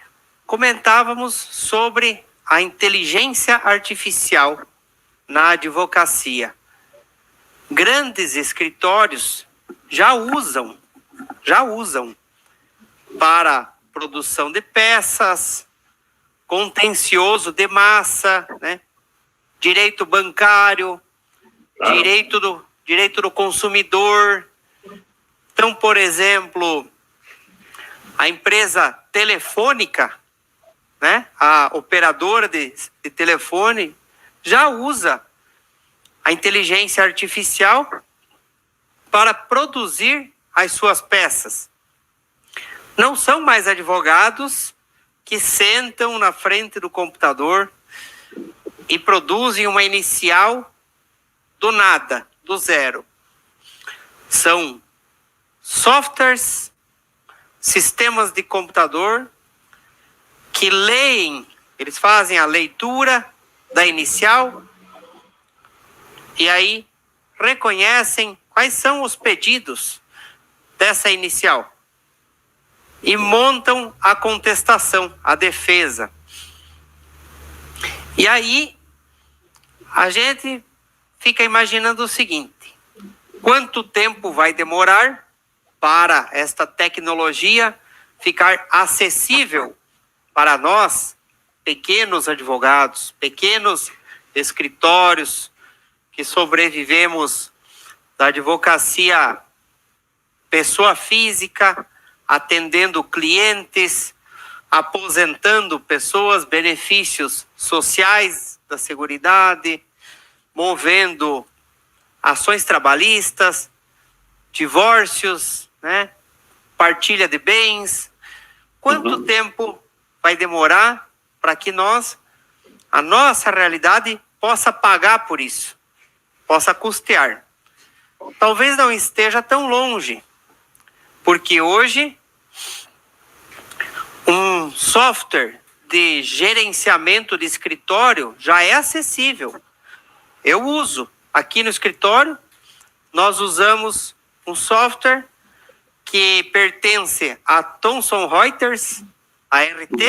comentávamos sobre a inteligência artificial na advocacia. Grandes escritórios já usam para produção de peças, contencioso de massa, né? Direito bancário, direito do consumidor. Então, por exemplo, a empresa telefônica, né? A operadora de telefone já usa a inteligência artificial para produzir as suas peças. Não são mais advogados que sentam na frente do computador e produzem uma inicial do nada, do zero. São softwares, sistemas de computador que leem, eles fazem a leitura da inicial e aí reconhecem quais são os pedidos dessa inicial e montam a contestação, a defesa. E aí a gente fica imaginando o seguinte: quanto tempo vai demorar para esta tecnologia ficar acessível para nós, pequenos advogados, pequenos escritórios que sobrevivemos da advocacia pessoa física, atendendo clientes, aposentando pessoas, benefícios sociais da Seguridade, movendo ações trabalhistas, divórcios, né? Partilha de bens. Quanto tempo vai demorar para que nós a nossa realidade possa pagar por isso, possa custear. Talvez não esteja tão longe, porque hoje um software de gerenciamento de escritório já é acessível. Eu uso aqui no escritório, nós usamos um software que pertence a Thomson Reuters, ART,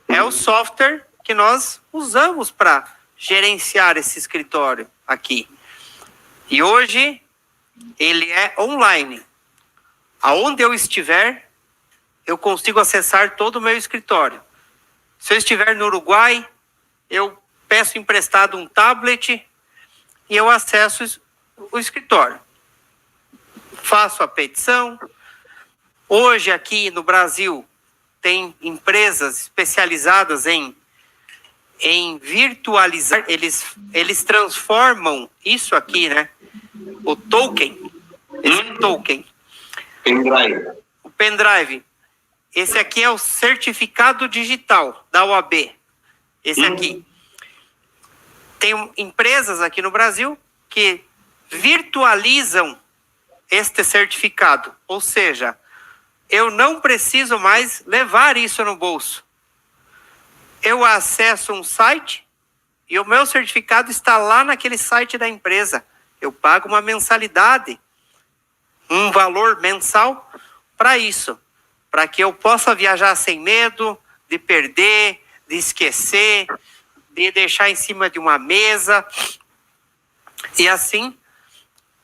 é o software que nós usamos para gerenciar esse escritório aqui. E hoje ele é online. Aonde eu estiver, eu consigo acessar todo o meu escritório. Se eu estiver no Uruguai, eu peço emprestado um tablet e eu acesso o escritório. Faço a petição. Hoje aqui no Brasil tem empresas especializadas em virtualizar, eles transformam isso aqui, né? O token, esse token. Pendrive. O pendrive. Esse aqui é o certificado digital da OAB. Esse aqui. Tem empresas aqui no Brasil que virtualizam este certificado. Ou seja, eu não preciso mais levar isso no bolso. Eu acesso um site e o meu certificado está lá naquele site da empresa. Eu pago uma mensalidade, um valor mensal para isso, para que eu possa viajar sem medo de perder, de esquecer, de deixar em cima de uma mesa. E assim,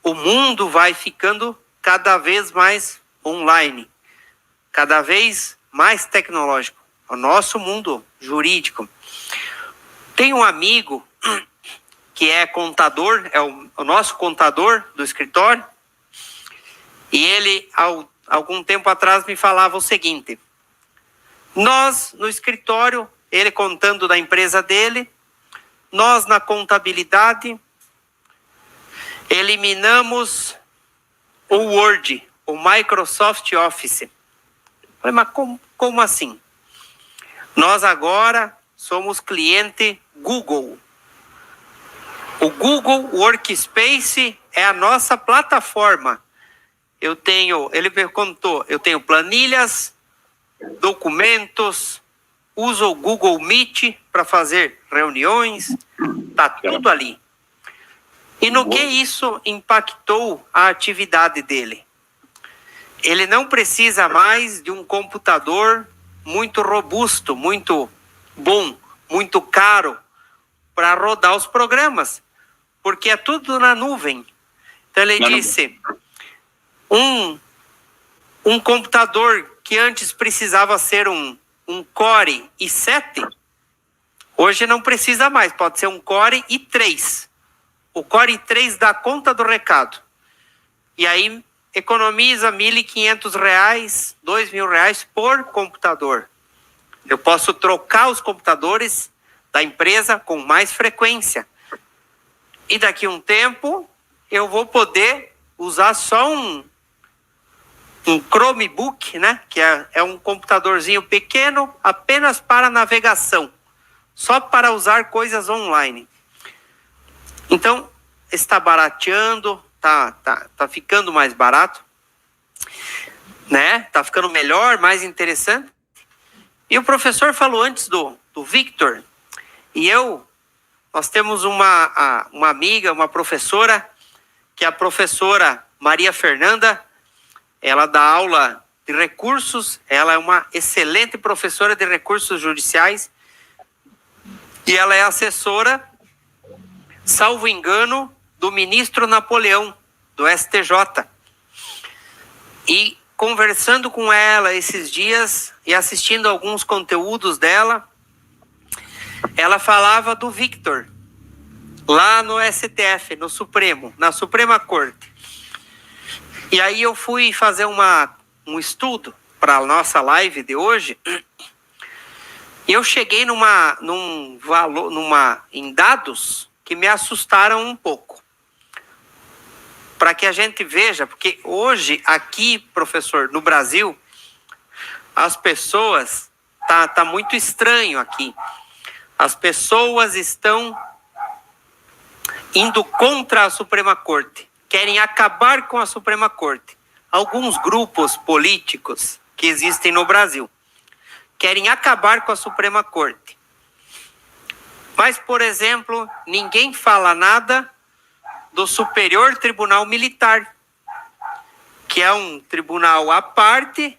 o mundo vai ficando cada vez mais online, cada vez mais tecnológico. O nosso mundo jurídico. Tem um amigo que é contador, é o nosso contador do escritório, e ele, algum tempo atrás, me falava o seguinte: nós, no escritório, ele contando da empresa dele, nós, na contabilidade, eliminamos o Word, o Microsoft Office. Eu falei, mas como assim? Nós agora somos cliente Google. O Google Workspace é a nossa plataforma. Ele me contou, eu tenho planilhas, documentos, uso o Google Meet para fazer reuniões, tá tudo ali. E no que isso impactou a atividade dele? Ele não precisa mais de um computador muito robusto, muito bom, muito caro para rodar os programas, porque é tudo na nuvem. Então ele disse, um computador que antes precisava ser um Core i7, hoje não precisa mais, pode ser um Core i3. O Core i3 dá conta do recado. E aí economiza R$ 1.500, R$ 2.000 por computador. Eu posso trocar os computadores da empresa com mais frequência. E daqui a um tempo, eu vou poder usar só um Chromebook, né? Que é um computadorzinho pequeno, apenas para navegação. Só para usar coisas online. Então, está barateando, tá ficando mais barato, né? Tá ficando melhor, mais interessante. E o professor falou antes do Victor, e nós temos uma amiga, uma professora, que é a professora Maria Fernanda. Ela dá aula de recursos, ela é uma excelente professora de recursos judiciais, e ela é assessora, salvo engano, do ministro Napoleão, do STJ. E conversando com ela esses dias e assistindo alguns conteúdos dela, ela falava do Victor, lá no STF, no Supremo, na Suprema Corte. E aí eu fui fazer um estudo para a nossa live de hoje, e eu cheguei em dados que me assustaram um pouco. Para que a gente veja, porque hoje aqui, professor, no Brasil, as pessoas, tá muito estranho aqui. As pessoas estão indo contra a Suprema Corte, querem acabar com a Suprema Corte. Alguns grupos políticos que existem no Brasil querem acabar com a Suprema Corte. Mas, por exemplo, ninguém fala nada do Superior Tribunal Militar, que é um tribunal à parte,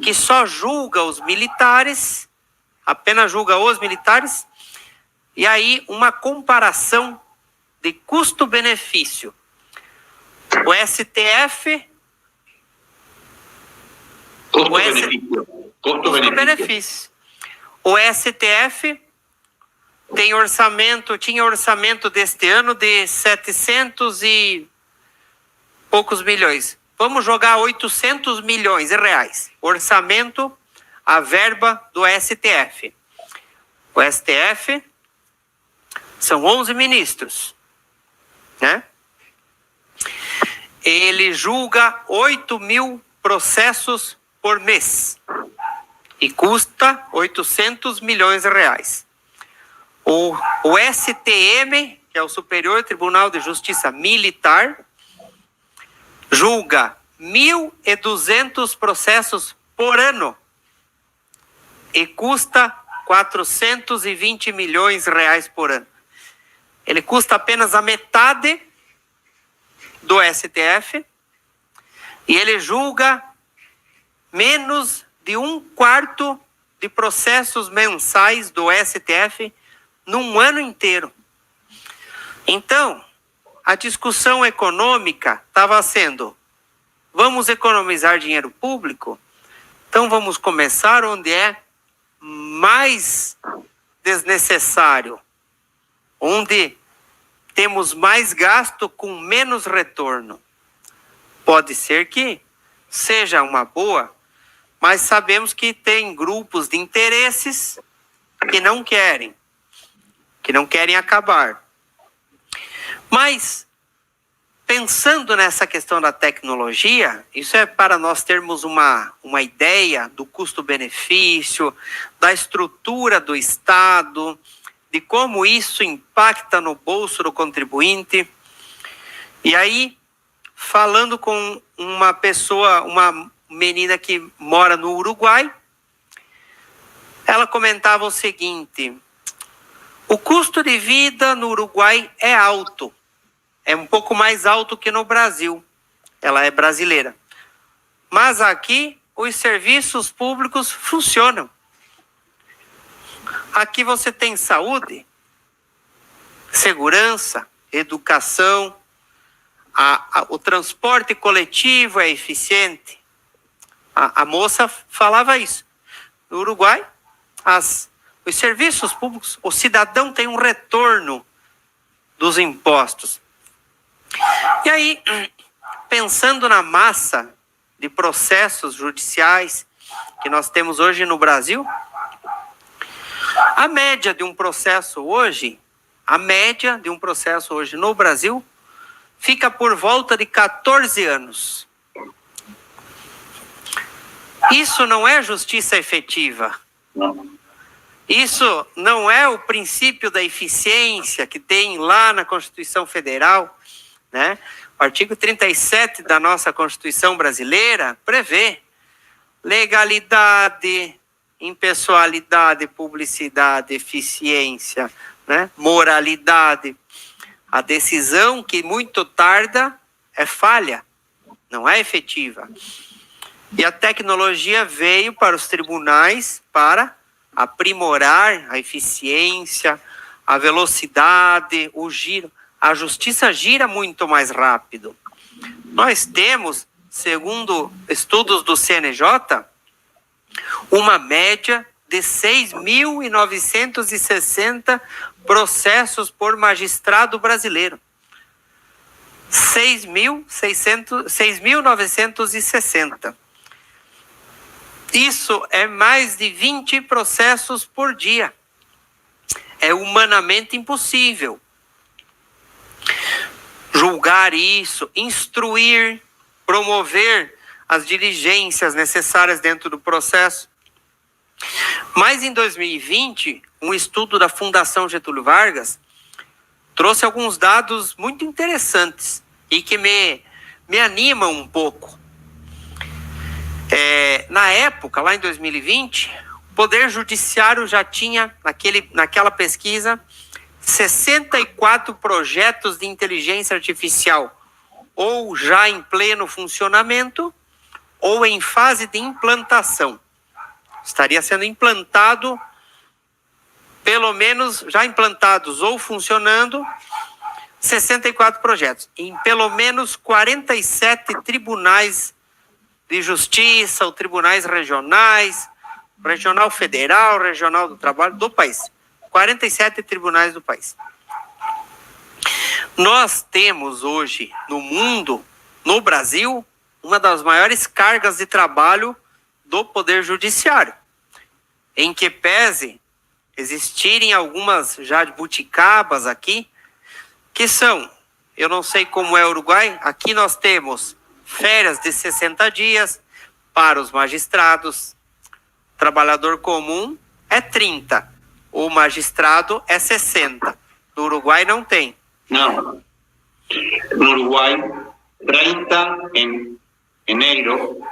que só julga os militares, apenas julga os militares, e aí uma comparação de custo-benefício. O STF... Custo-benefício. O STF tinha orçamento deste ano de 700 e poucos milhões. Vamos jogar 800 milhões de reais. Orçamento, a verba do STF. O STF são 11 ministros, né? Ele julga 8 mil processos por mês e custa 800 milhões de reais. O STM, que é o Superior Tribunal de Justiça Militar, julga 1.200 processos por ano e custa 420 milhões de reais por ano. Ele custa apenas a metade do STF e ele julga menos de 1/4 de processos mensais do STF num ano inteiro. Então, a discussão econômica estava sendo: vamos economizar dinheiro público? Então vamos começar onde é mais desnecessário, onde temos mais gasto com menos retorno. Pode ser que seja uma boa, mas sabemos que tem grupos de interesses que não querem acabar. Mas, pensando nessa questão da tecnologia, isso é para nós termos uma ideia do custo-benefício, da estrutura do Estado, de como isso impacta no bolso do contribuinte. E aí, falando com uma pessoa, uma menina que mora no Uruguai, ela comentava o seguinte: o custo de vida no Uruguai é alto. É um pouco mais alto que no Brasil. Ela é brasileira. Mas aqui, os serviços públicos funcionam. Aqui você tem saúde, segurança, educação, o transporte coletivo é eficiente. A moça falava isso. No Uruguai, os serviços públicos, o cidadão tem um retorno dos impostos. E aí, pensando na massa de processos judiciais que nós temos hoje no Brasil, a média de um processo hoje no Brasil fica por volta de 14 anos. Isso não é justiça efetiva. Não. Isso não é o princípio da eficiência que tem lá na Constituição Federal, né? O artigo 37 da nossa Constituição brasileira prevê legalidade, impessoalidade, publicidade, eficiência, né? Moralidade. A decisão que muito tarda é falha, não é efetiva. E a tecnologia veio para os tribunais para aprimorar a eficiência, a velocidade, o giro. A justiça gira muito mais rápido. Nós temos, segundo estudos do CNJ, uma média de 6.960 processos por magistrado brasileiro. 6.960. Isso é mais de 20 processos por dia. É humanamente impossível julgar isso, instruir, promover as diligências necessárias dentro do processo. Mas em 2020, um estudo da Fundação Getúlio Vargas trouxe alguns dados muito interessantes e que me animam um pouco. Na época, lá em 2020, o Poder Judiciário já tinha, naquela pesquisa, 64 projetos de inteligência artificial, ou já em pleno funcionamento, ou em fase de implantação. Estaria sendo implantado, pelo menos já implantados ou funcionando, 64 projetos, em pelo menos 47 tribunais de justiça, ou tribunais regionais, regional federal, regional do trabalho do país. 47 tribunais do país. Nós temos hoje no mundo, no Brasil, uma das maiores cargas de trabalho do Poder Judiciário, em que pese existirem algumas jabuticabas aqui, que são, eu não sei como é o Uruguai, aqui nós temos férias de 60 dias para os magistrados, trabalhador comum é 30, o magistrado é 60. No Uruguai não tem. Não. No Uruguai, 30 em enero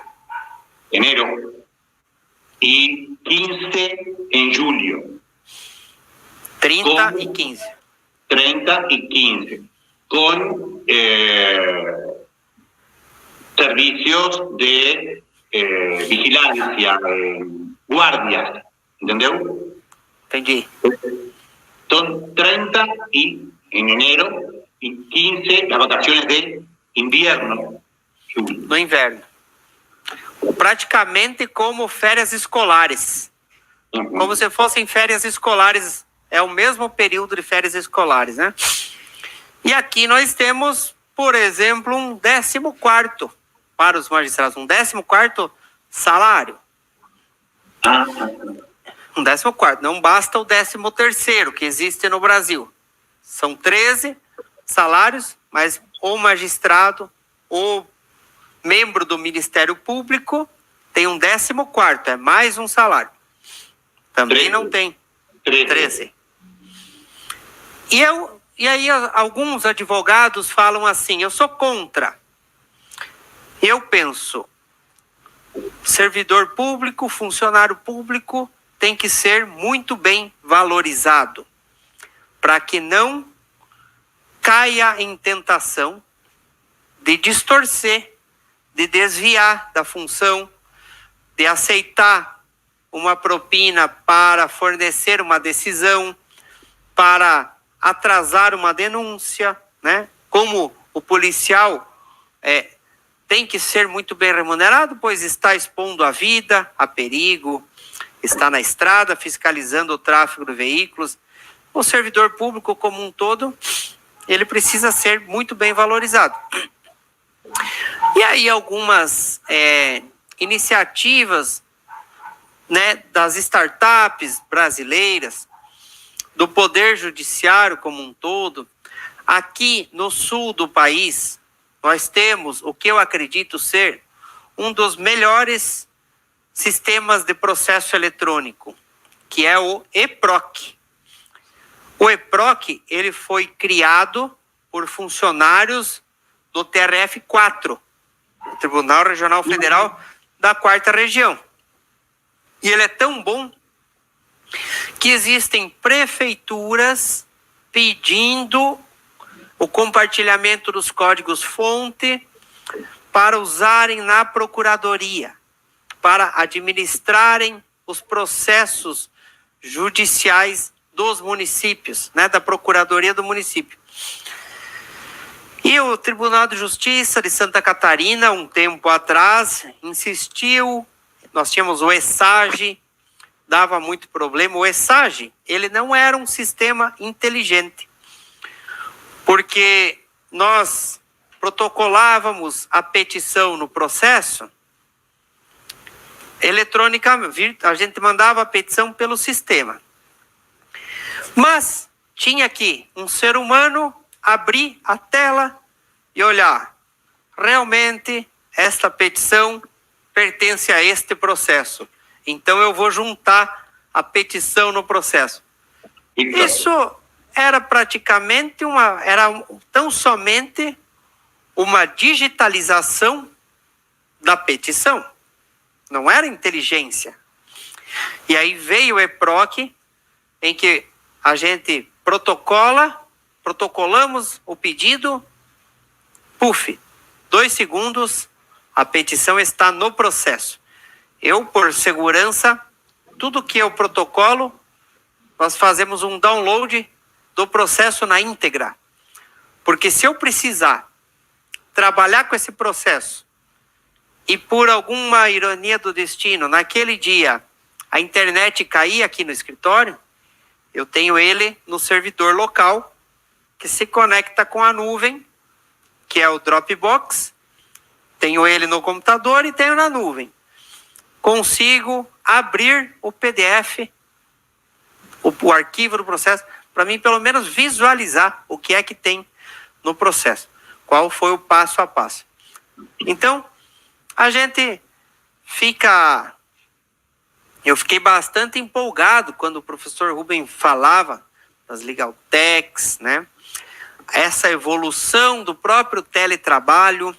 e 15 em julho. 30 e 15. 30 y 15, con servicios de vigilancia, guardias, ¿entendeu? Entendi. Son 30 y en enero y 15 las vacaciones de invierno. No inverno. Praticamente como férias escolares. Como se fossem férias escolares. É o mesmo período de férias escolares, né? E aqui nós temos, por exemplo, um 14º para os magistrados. Um 14º salário. Um 14º. Não basta o 13º que existe no Brasil. São 13 salários, mas o magistrado, o membro do Ministério Público tem um 14º, é mais um salário. Também 13. Não tem. 13. E aí alguns advogados falam assim, eu sou contra. Eu penso, servidor público, funcionário público tem que ser muito bem valorizado, para que não caia em tentação de distorcer, de desviar da função, de aceitar uma propina para fornecer uma decisão, para atrasar uma denúncia, né? Como o policial tem que ser muito bem remunerado, pois está expondo a vida a perigo, está na estrada fiscalizando o tráfego de veículos. O servidor público como um todo, ele precisa ser muito bem valorizado. E aí algumas iniciativas, né, das startups brasileiras, do Poder Judiciário como um todo, aqui no sul do país, nós temos o que eu acredito ser um dos melhores sistemas de processo eletrônico, que é o EPROC. O EPROC, ele foi criado por funcionários do TRF4, o Tribunal Regional Federal da 4ª Região. E ele é tão bom que existem prefeituras pedindo o compartilhamento dos códigos-fonte para usarem na procuradoria, para administrarem os processos judiciais dos municípios, né, da procuradoria do município. E o Tribunal de Justiça de Santa Catarina, um tempo atrás, insistiu. Nós tínhamos o ESAGE, dava muito problema. O ESAGE, ele não era um sistema inteligente, porque nós protocolávamos a petição no processo eletronicamente, a gente mandava a petição pelo sistema. Mas tinha que um ser humano abrir a tela e olhar, realmente esta petição pertence a este processo. Então eu vou juntar a petição no processo. Víctor, Isso era praticamente tão somente uma digitalização da petição. Não era inteligência. E aí veio o EPROC, em que a gente protocolamos o pedido, 2 segundos, a petição está no processo. Eu, por segurança, tudo que eu protocolo, nós fazemos um download do processo na íntegra. Porque se eu precisar trabalhar com esse processo e por alguma ironia do destino, naquele dia, a internet cair aqui no escritório, eu tenho ele no servidor local, que se conecta com a nuvem, que é o Dropbox. Tenho ele no computador e tenho na nuvem. Consigo abrir o PDF, o arquivo do processo, para mim pelo menos visualizar o que é que tem no processo. Qual foi o passo a passo. Então, a gente eu fiquei bastante empolgado quando o professor Rubem falava das Legal Techs, né? Essa evolução do próprio teletrabalho.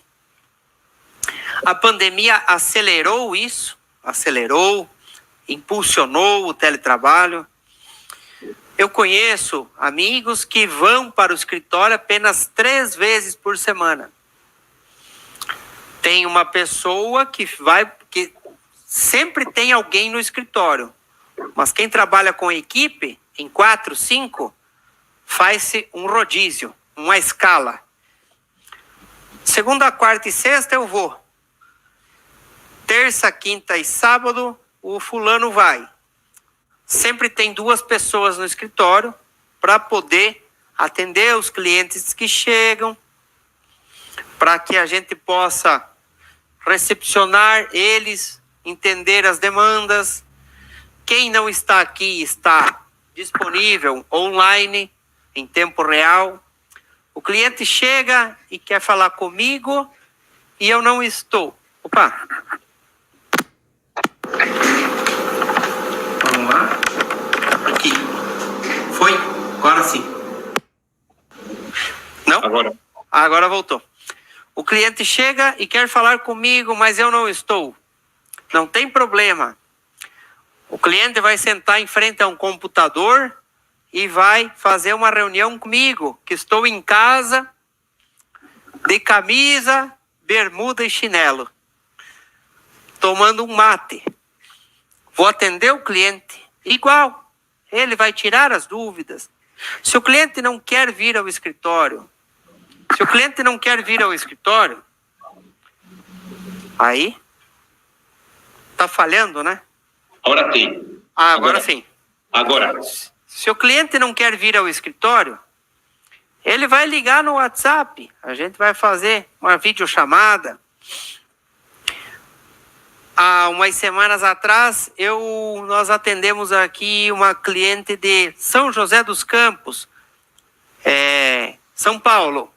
A pandemia acelerou, impulsionou o teletrabalho. Eu conheço amigos que vão para o escritório apenas 3 vezes por semana. Tem uma pessoa que sempre tem alguém no escritório. Mas quem trabalha com equipe, em 4, 5, faz-se um rodízio, uma escala. Segunda, quarta e sexta eu vou. Terça, quinta e sábado, o fulano vai. Sempre tem 2 pessoas no escritório para poder atender os clientes que chegam, para que a gente possa recepcionar eles, entender as demandas. Quem não está aqui está disponível online, em tempo real. O cliente chega e quer falar comigo e eu não estou. Opa! Vamos lá. Aqui. Foi? Agora sim. Não? Agora voltou. O cliente chega e quer falar comigo, mas eu não estou. Não tem problema. O cliente vai sentar em frente a um computador e vai fazer uma reunião comigo, que estou em casa, de camisa, bermuda e chinelo, tomando um mate. Vou atender o cliente igual. Ele vai tirar as dúvidas. Se o cliente não quer vir ao escritório, aí tá falhando, né? Agora sim. Agora sim. Agora. Se o cliente não quer vir ao escritório, ele vai ligar no WhatsApp. A gente vai fazer uma videochamada. Há umas semanas atrás, nós atendemos aqui uma cliente de São José dos Campos, São Paulo.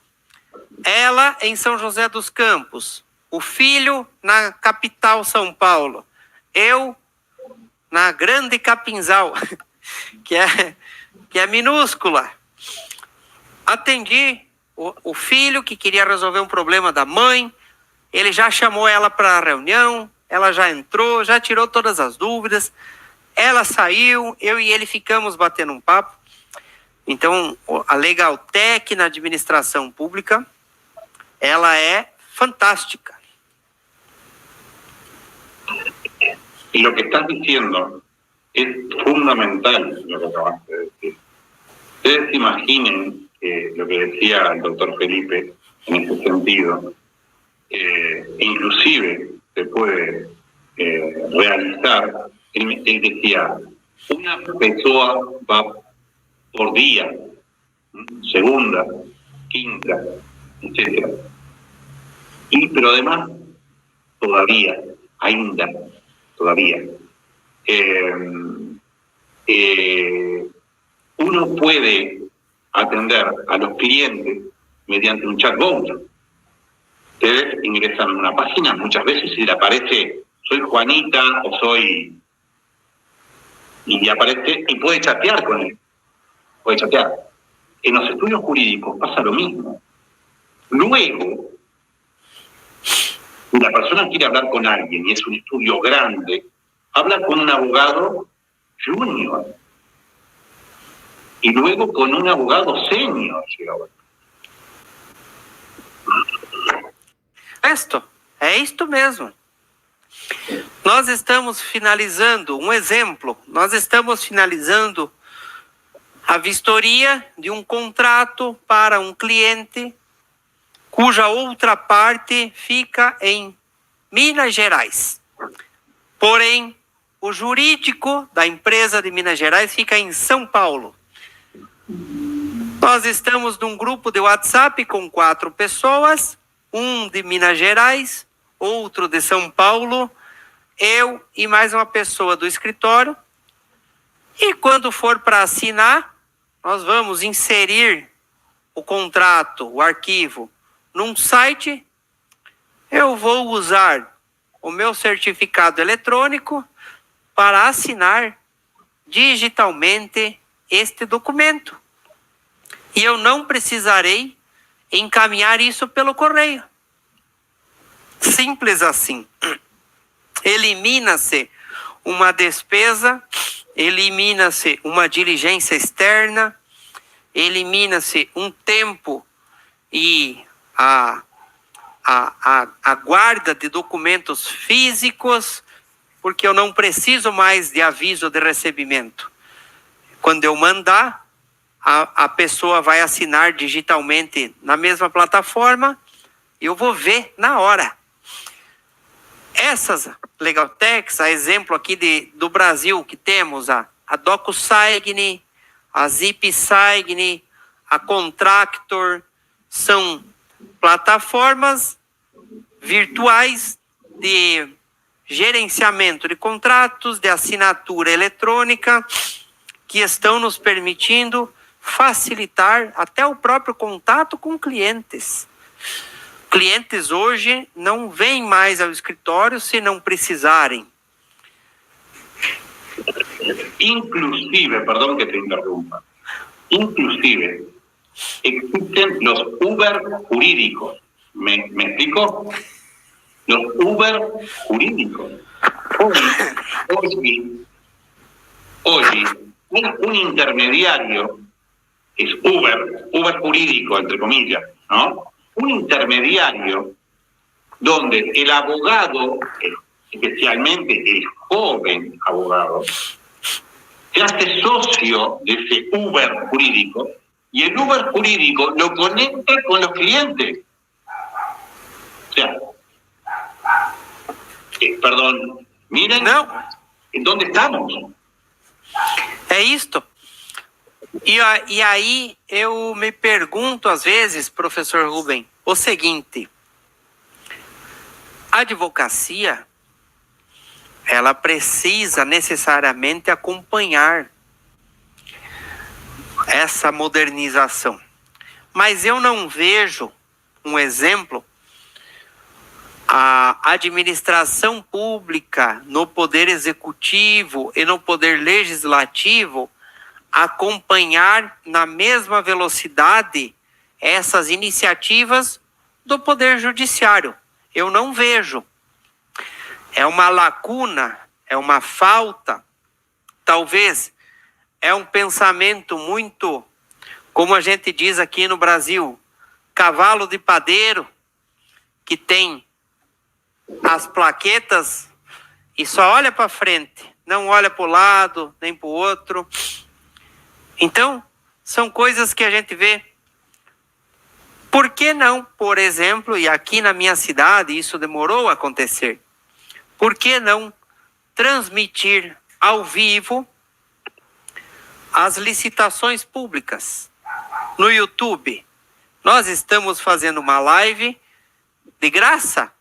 Ela em São José dos Campos. O filho na capital São Paulo. Eu na Grande Capinzal, que é minúscula. Atendi o filho que queria resolver um problema da mãe. Ele já chamou ela para a reunião. Ela já entrou, já tirou todas as dúvidas. Ela saiu, eu e ele ficamos batendo um papo. Então, a Legal Tech na administração pública, ela é fantástica. Y lo que estás diciendo es fundamental, lo que acabaste de decir. Ustedes imaginen que lo que decía el doctor Felipe en ese sentido, inclusive se puede realizar. Él decía, una pessoa va por día, segunda, quinta, etc. Pero además, todavía, uno puede atender a los clientes mediante un chatbot. Ustedes ingresan a una página muchas veces y le aparece, soy Juanita o soy y aparece y puede chatear con él. Puede chatear. En los estudios jurídicos pasa lo mismo. Luego, si la persona quiere hablar con alguien y es un estudio grande, habla con un abogado junior y luego con un abogado senior. É isto mesmo. Nós estamos finalizando, um exemplo, nós estamos finalizando a vistoria de um contrato para um cliente cuja outra parte fica em Minas Gerais. Porém, o jurídico da empresa de Minas Gerais fica em São Paulo. Nós estamos num grupo de WhatsApp com 4 pessoas, um de Minas Gerais, outro de São Paulo, eu e mais uma pessoa do escritório. E quando for para assinar, nós vamos inserir o contrato, o arquivo, num site. Eu vou usar o meu certificado eletrônico para assinar digitalmente este documento. E eu não precisarei encaminhar isso pelo correio. Simples assim. Elimina-se uma despesa, elimina-se uma diligência externa, elimina-se um tempo e a guarda de documentos físicos, porque eu não preciso mais de aviso de recebimento. Quando eu mandar, a pessoa vai assinar digitalmente na mesma plataforma e eu vou ver na hora. Essas Legaltechs, a exemplo aqui do Brasil, que temos a DocuSign, a ZipSign, a Contractor, são plataformas virtuais de gerenciamento de contratos, de assinatura eletrônica, que estão nos permitindo facilitar até o próprio contato com clientes. Clientes hoje não vêm mais ao escritório se não precisarem. Inclusive, perdón que te interrumpa, inclusive existen los Uber jurídicos. ¿Me explico? Los Uber jurídicos. Hoy un intermediario es Uber jurídico, entre comillas, ¿no? Un intermediario donde el abogado, especialmente el joven abogado, se hace socio de ese Uber jurídico y el Uber jurídico lo conecta con los clientes. O sea, perdón, miren en dónde estamos. É isto. E aí eu me pergunto às vezes, professor Rubem, o seguinte: a advocacia, ela precisa necessariamente acompanhar essa modernização. Mas eu não vejo um exemplo, a administração pública no poder executivo e no poder legislativo acompanhar na mesma velocidade essas iniciativas do poder judiciário. Eu não vejo. É uma lacuna, é uma falta, talvez é um pensamento muito, como a gente diz aqui no Brasil, cavalo de padeiro, que tem as plaquetas e só olha para frente, não olha para o lado, nem para o outro. Então, são coisas que a gente vê. Por que não, por exemplo, e aqui na minha cidade isso demorou a acontecer, por que não transmitir ao vivo as licitações públicas no YouTube? Nós estamos fazendo uma live de graça,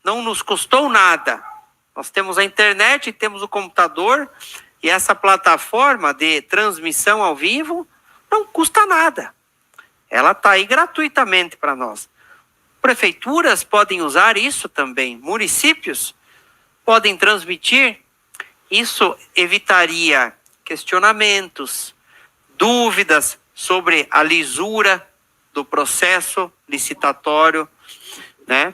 não nos custou nada. Nós temos a internet, temos o computador e essa plataforma de transmissão ao vivo não custa nada. Ela está aí gratuitamente para nós. Prefeituras podem usar isso também. Municípios podem transmitir. Isso evitaria questionamentos, dúvidas sobre a lisura do processo licitatório, né?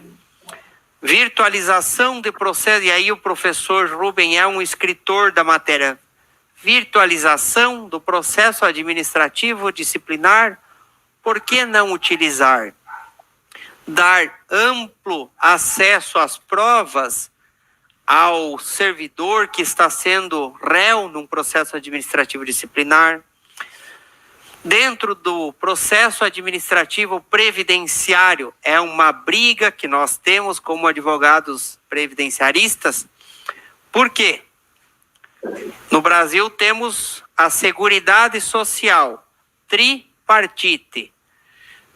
Virtualização de processo, e aí o professor Rubem é um escritor da matéria. Virtualização do processo administrativo disciplinar, por que não utilizar? Dar amplo acesso às provas ao servidor que está sendo réu num processo administrativo disciplinar. Dentro do processo administrativo previdenciário, é uma briga que nós temos como advogados previdenciaristas. Por quê? No Brasil temos a Seguridade Social tripartite: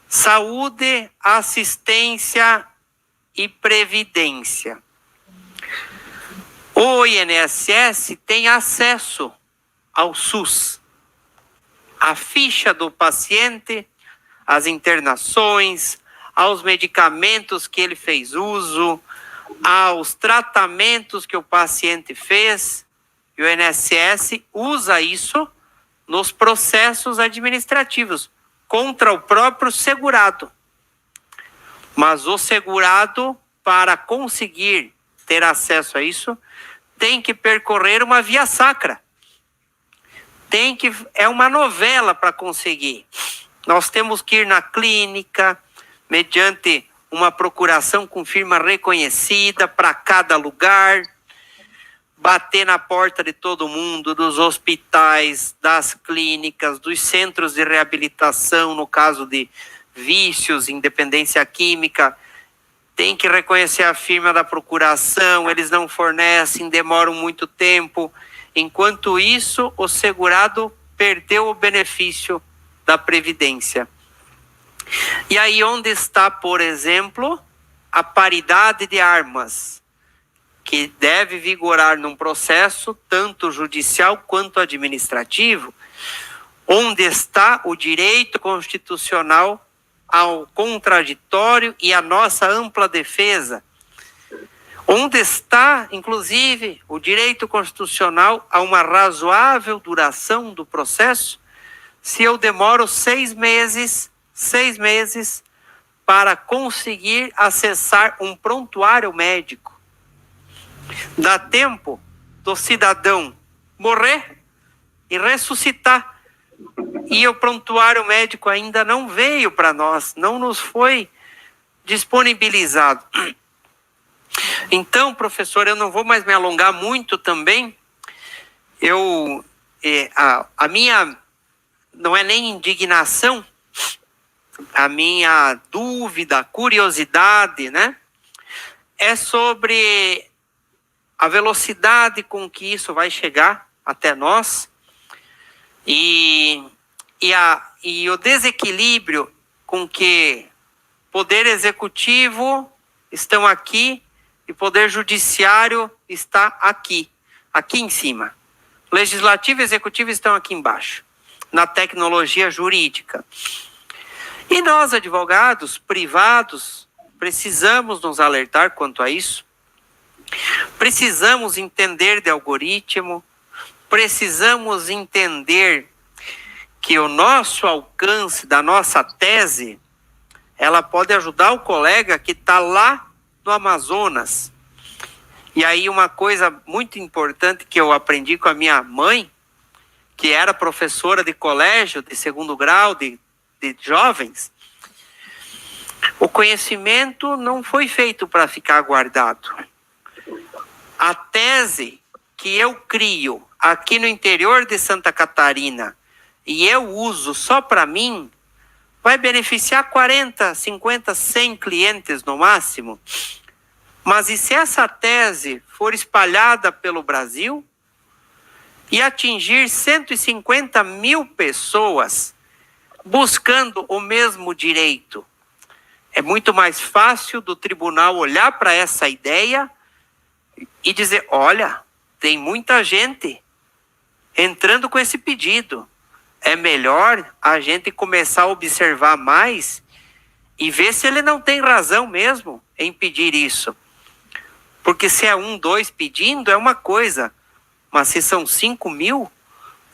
saúde, assistência e previdência. O INSS tem acesso ao SUS, a ficha do paciente, as internações, aos medicamentos que ele fez uso, aos tratamentos que o paciente fez. E o INSS usa isso nos processos administrativos contra o próprio segurado. Mas o segurado, para conseguir ter acesso a isso, tem que percorrer uma via sacra. É uma novela para conseguir. Nós temos que ir na clínica, mediante uma procuração com firma reconhecida para cada lugar, bater na porta de todo mundo, dos hospitais, das clínicas, dos centros de reabilitação, no caso de vícios, independência química. Tem que reconhecer a firma da procuração, eles não fornecem, demoram muito tempo. Enquanto isso, o segurado perdeu o benefício da Previdência. E aí onde está, por exemplo, a paridade de armas, que deve vigorar num processo tanto judicial quanto administrativo, onde está o direito constitucional ao contraditório e a nossa ampla defesa, onde está, inclusive, o direito constitucional a uma razoável duração do processo, se eu demoro 6 meses para conseguir acessar um prontuário médico. Dá tempo do cidadão morrer e ressuscitar. E o prontuário médico ainda não veio para nós, não nos foi disponibilizado. Então, professor, eu não vou mais me alongar muito também. A minha, não é nem indignação, a minha dúvida, curiosidade, né? É sobre a velocidade com que isso vai chegar até nós e o desequilíbrio com que Poder Executivo estão aqui e Poder Judiciário está aqui em cima. Legislativo e Executivo estão aqui embaixo, na tecnologia jurídica. E nós, advogados privados, precisamos nos alertar quanto a isso. Precisamos entender de algoritmo, precisamos entender que o nosso alcance da nossa tese, ela pode ajudar o colega que está lá no Amazonas. E aí uma coisa muito importante que eu aprendi com a minha mãe, que era professora de colégio de 2º grau de jovens, o conhecimento não foi feito para ficar guardado. A tese que eu crio aqui no interior de Santa Catarina e eu uso só para mim, vai beneficiar 40, 50, 100 clientes no máximo. Mas e se essa tese for espalhada pelo Brasil e atingir 150 mil pessoas buscando o mesmo direito? É muito mais fácil do tribunal olhar para essa ideia e dizer, olha, tem muita gente entrando com esse pedido. É melhor a gente começar a observar mais e ver se ele não tem razão mesmo em pedir isso. Porque se é 1, 2 pedindo é uma coisa, mas se são 5 mil,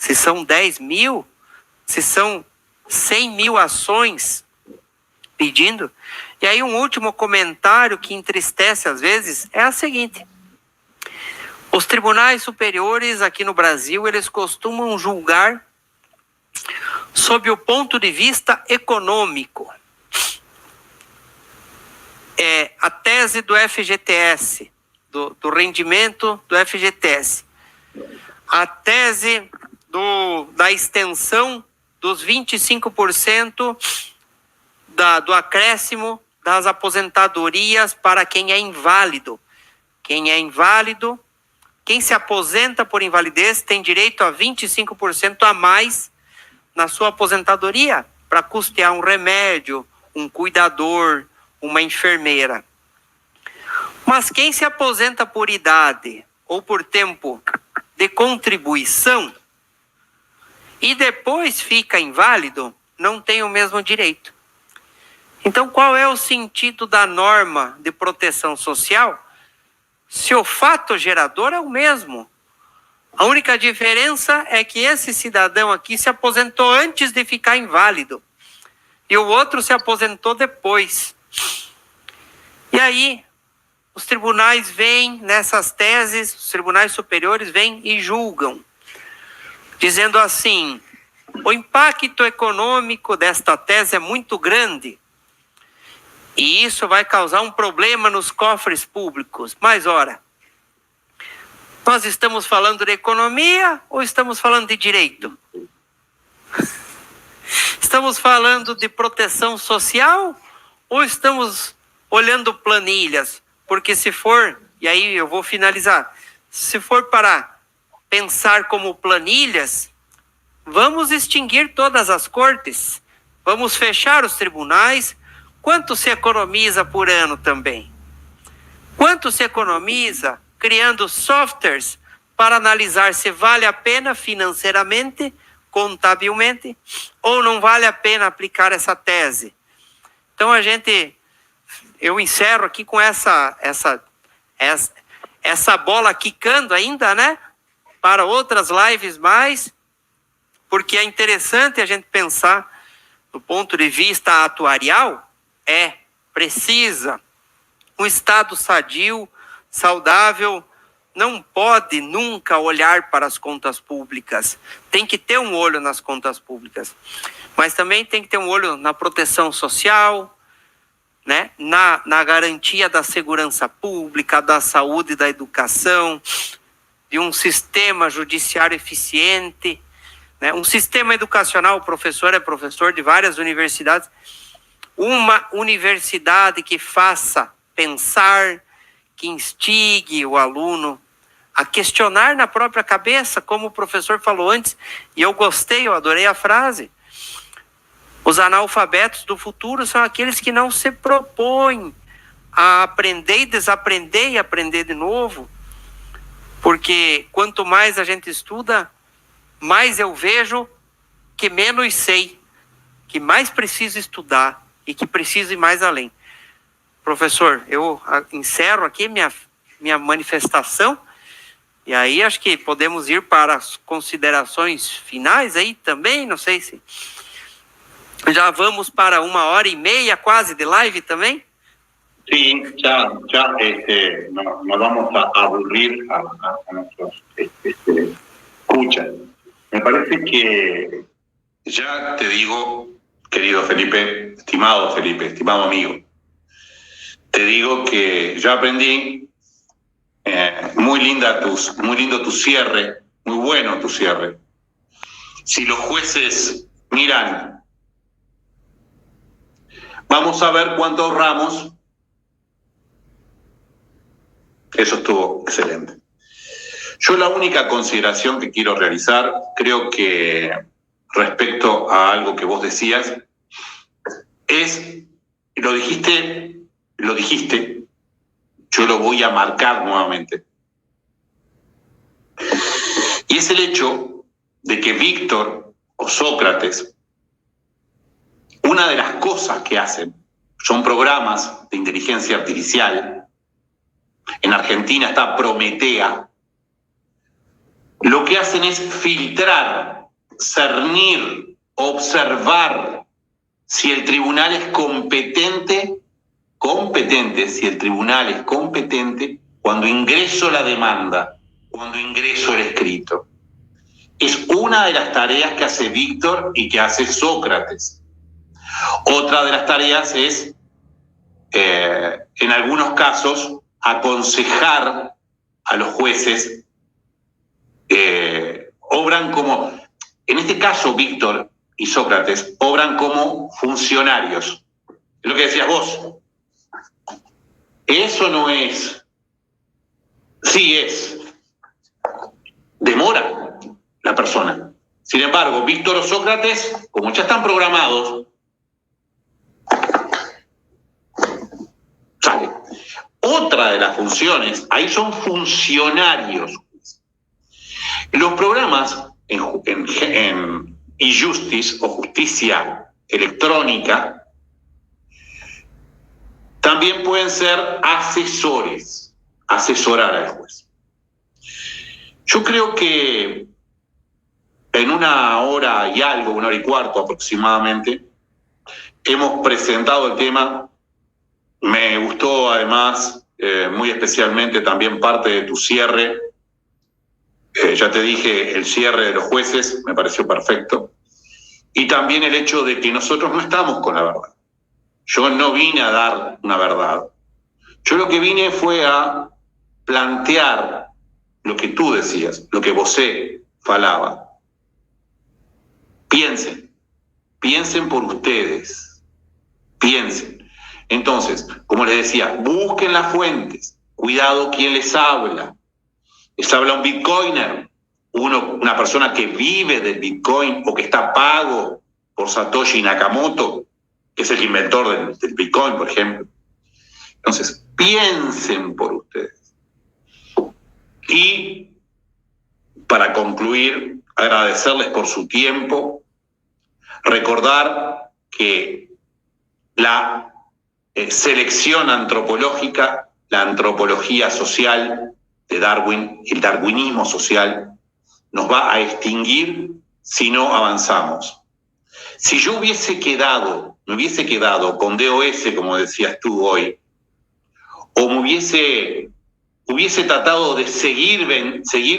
se são 10 mil, se são 100 mil ações pedindo. E aí um último comentário que entristece às vezes é a seguinte: os tribunais superiores aqui no Brasil, eles costumam julgar sob o ponto de vista econômico. A tese do FGTS, do rendimento do FGTS, a tese da extensão dos 25% do acréscimo das aposentadorias para quem é inválido. Quem é inválido, quem se aposenta por invalidez tem direito a 25% a mais na sua aposentadoria para custear um remédio, um cuidador, uma enfermeira. Mas quem se aposenta por idade ou por tempo de contribuição e depois fica inválido, não tem o mesmo direito. Então, qual é o sentido da norma de proteção social se o fato gerador é o mesmo? A única diferença é que esse cidadão aqui se aposentou antes de ficar inválido e o outro se aposentou depois. E aí, os tribunais vêm nessas teses, os tribunais superiores vêm e julgam, dizendo assim: o impacto econômico desta tese é muito grande e isso vai causar um problema nos cofres públicos. Mas, ora, nós estamos falando de economia ou estamos falando de direito? Estamos falando de proteção social ou estamos olhando planilhas? Porque se for, e aí eu vou finalizar, se for para pensar como planilhas, vamos extinguir todas as cortes, vamos fechar os tribunais. Quanto se economiza por ano também? Quanto se economiza criando softwares para analisar se vale a pena financeiramente, contabilmente, ou não vale a pena aplicar essa tese? Então eu encerro aqui com essa bola quicando ainda, né? Para outras lives mais, porque é interessante a gente pensar do ponto de vista atuarial. Precisa um Estado sadio, saudável, não pode nunca olhar para as contas públicas. Tem que ter um olho nas contas públicas, mas também tem que ter um olho na proteção social, né? Na garantia da segurança pública, da saúde, da educação, de um sistema judiciário eficiente, né? Um sistema educacional. O professor é professor de várias universidades. Uma universidade que faça pensar, que instigue o aluno a questionar na própria cabeça, como o professor falou antes, e eu gostei, eu adorei a frase. Os analfabetos do futuro são aqueles que não se propõem a aprender e desaprender e aprender de novo. Porque quanto mais a gente estuda, mais eu vejo que menos sei, que mais preciso estudar e que preciso ir mais além. Professor, eu encerro aqui minha manifestação, e aí acho que podemos ir para as considerações finais aí também, não sei se já vamos para 1h30 quase de live também. Sí, ya nos vamos a aburrir a nuestros escuchas. Me parece que ya te digo, querido Felipe, estimado amigo, te digo que ya aprendí, muy lindo tu cierre, muy bueno tu cierre. Si los jueces miran, vamos a ver cuánto ahorramos. Eso estuvo excelente. Yo la única consideración que quiero realizar, creo que respecto a algo que vos decías, es, lo dijiste, yo lo voy a marcar nuevamente. Y es el hecho de que Víctor o Sócrates, una de las cosas que hacen son programas de inteligencia artificial. En Argentina está Prometea. lo que hacen es filtrar, cernir, observar si el tribunal es competente, si el tribunal es competente cuando ingreso la demanda, cuando ingreso el escrito. Es una de las tareas que hace Víctor y que hace Sócrates. Otra de las tareas es, en algunos casos, aconsejar a los jueces. Obran como, en este caso, Víctor y Sócrates obran como funcionarios. Es lo que decías vos. Eso no es. Sí es. Demora la persona. Sin embargo, Víctor o Sócrates, como ya están programados, sale. Otra de las funciones, ahí son funcionarios. Los programas en e-justice o justicia electrónica también pueden ser asesores, asesorar al juez. Yo creo que en 1 hora y algo, 1 hora y cuarto aproximadamente, hemos presentado el tema. Me gustó además, muy especialmente también parte de tu cierre. Ya te dije, el cierre de los jueces me pareció perfecto. Y también el hecho de que nosotros no estamos con la verdad. Yo no vine a dar una verdad. Yo lo que vine fue a plantear lo que tú decías, lo que Bosé falaba. Piensen por ustedes, piensen. Entonces, como les decía, busquen las fuentes, cuidado quién les habla. Les habla un bitcoiner, una persona que vive del bitcoin o que está pago por Satoshi Nakamoto, que es el inventor del bitcoin, por ejemplo. Entonces, piensen por ustedes. Y para concluir, agradecerles por su tiempo, recordar que la selección antropológica, la antropología social de Darwin, el darwinismo social, nos va a extinguir si no avanzamos. Si yo me hubiese quedado con DOS, como decías tú hoy, o me hubiese tratado de seguir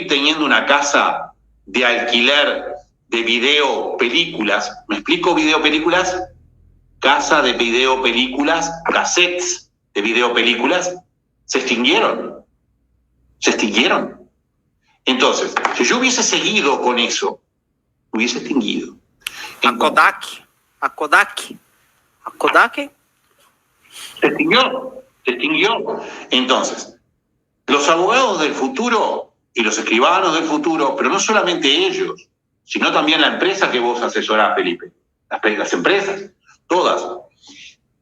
teniendo una casa de alquiler de videopelículas. ¿Me explico? Videopelículas, casa de videopelículas, cassettes de videopelículas, se extinguieron. Entonces, si yo hubiese seguido con eso, hubiese extinguido. A Kodak. Se extinguió. Entonces, los abogados del futuro y los escribanos del futuro, pero no solamente ellos, sino también la empresa que vos asesorás, Felipe, las empresas, todas,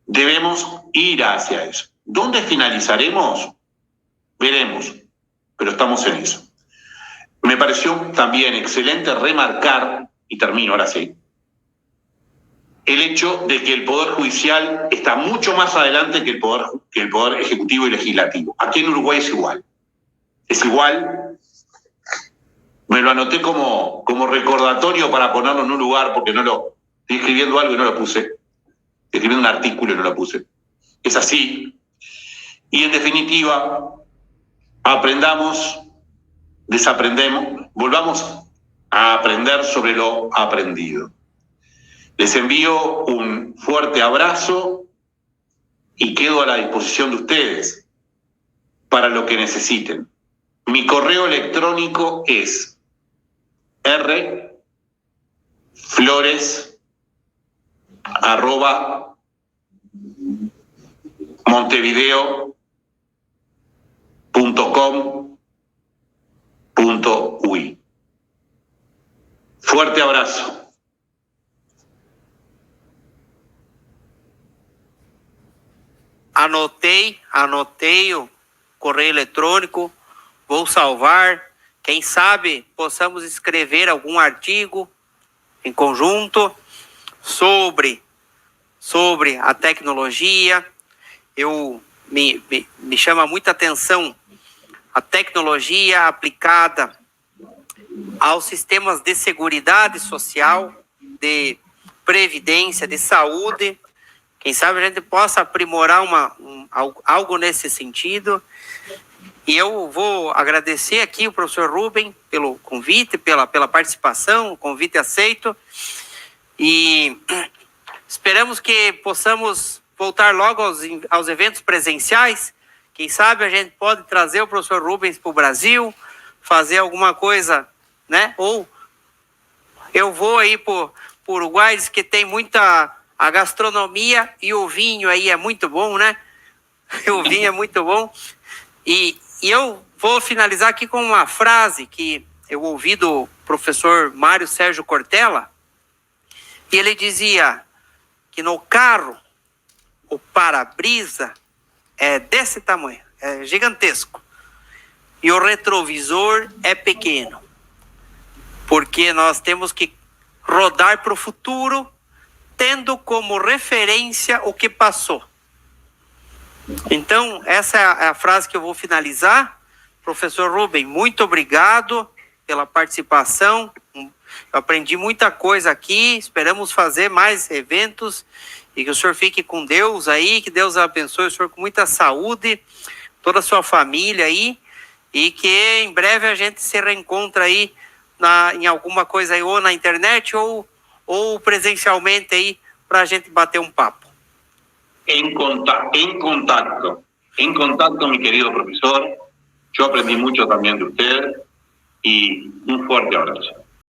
debemos ir hacia eso. ¿Dónde finalizaremos? Veremos, pero estamos en eso. Me pareció también excelente remarcar, y termino ahora sí, el hecho de que el Poder Judicial está mucho más adelante que el Poder Ejecutivo y Legislativo. Aquí en Uruguay es igual. Es igual. Me lo anoté como recordatorio para ponerlo en un lugar, porque estoy escribiendo algo y no lo puse. Estoy escribiendo un artículo y no lo puse. Es así. Y en definitiva, aprendamos, desaprendemos, volvamos a aprender sobre lo aprendido. Les envío un fuerte abrazo y quedo a la disposición de ustedes para lo que necesiten. Mi correo electrónico es r.flores@montevideo.com.uy. Fuerte abrazo. Anotei o correio eletrônico, vou salvar. Quem sabe possamos escrever algum artigo em conjunto sobre a tecnologia. Me chama muita atenção a tecnologia aplicada aos sistemas de seguridade social, de previdência, de saúde. Quem sabe a gente possa aprimorar algo nesse sentido. E eu vou agradecer aqui o professor Rubem pelo convite, pela participação, o convite aceito. E esperamos que possamos voltar logo aos eventos presenciais. Quem sabe a gente pode trazer o professor Rubens para o Brasil, fazer alguma coisa, né? Ou eu vou aí para o Uruguai, diz que tem muita a gastronomia e o vinho aí é muito bom, né? O vinho é muito bom. E eu vou finalizar aqui com uma frase que eu ouvi do professor Mário Sérgio Cortella, e ele dizia que no carro o para-brisa é desse tamanho, é gigantesco, e o retrovisor é pequeno, porque nós temos que rodar para o futuro, tendo como referência o que passou. Então, essa é a frase que eu vou finalizar. Professor Rubem, muito obrigado pela participação. Eu aprendi muita coisa aqui. Esperamos fazer mais eventos e que o senhor fique com Deus aí, que Deus abençoe o senhor com muita saúde, toda a sua família aí, e que em breve a gente se reencontra aí em alguma coisa aí, ou na internet ou presencialmente aí, para a gente bater um papo. En contacto, mi querido profesor. Yo aprendí mucho también de usted y un fuerte abrazo.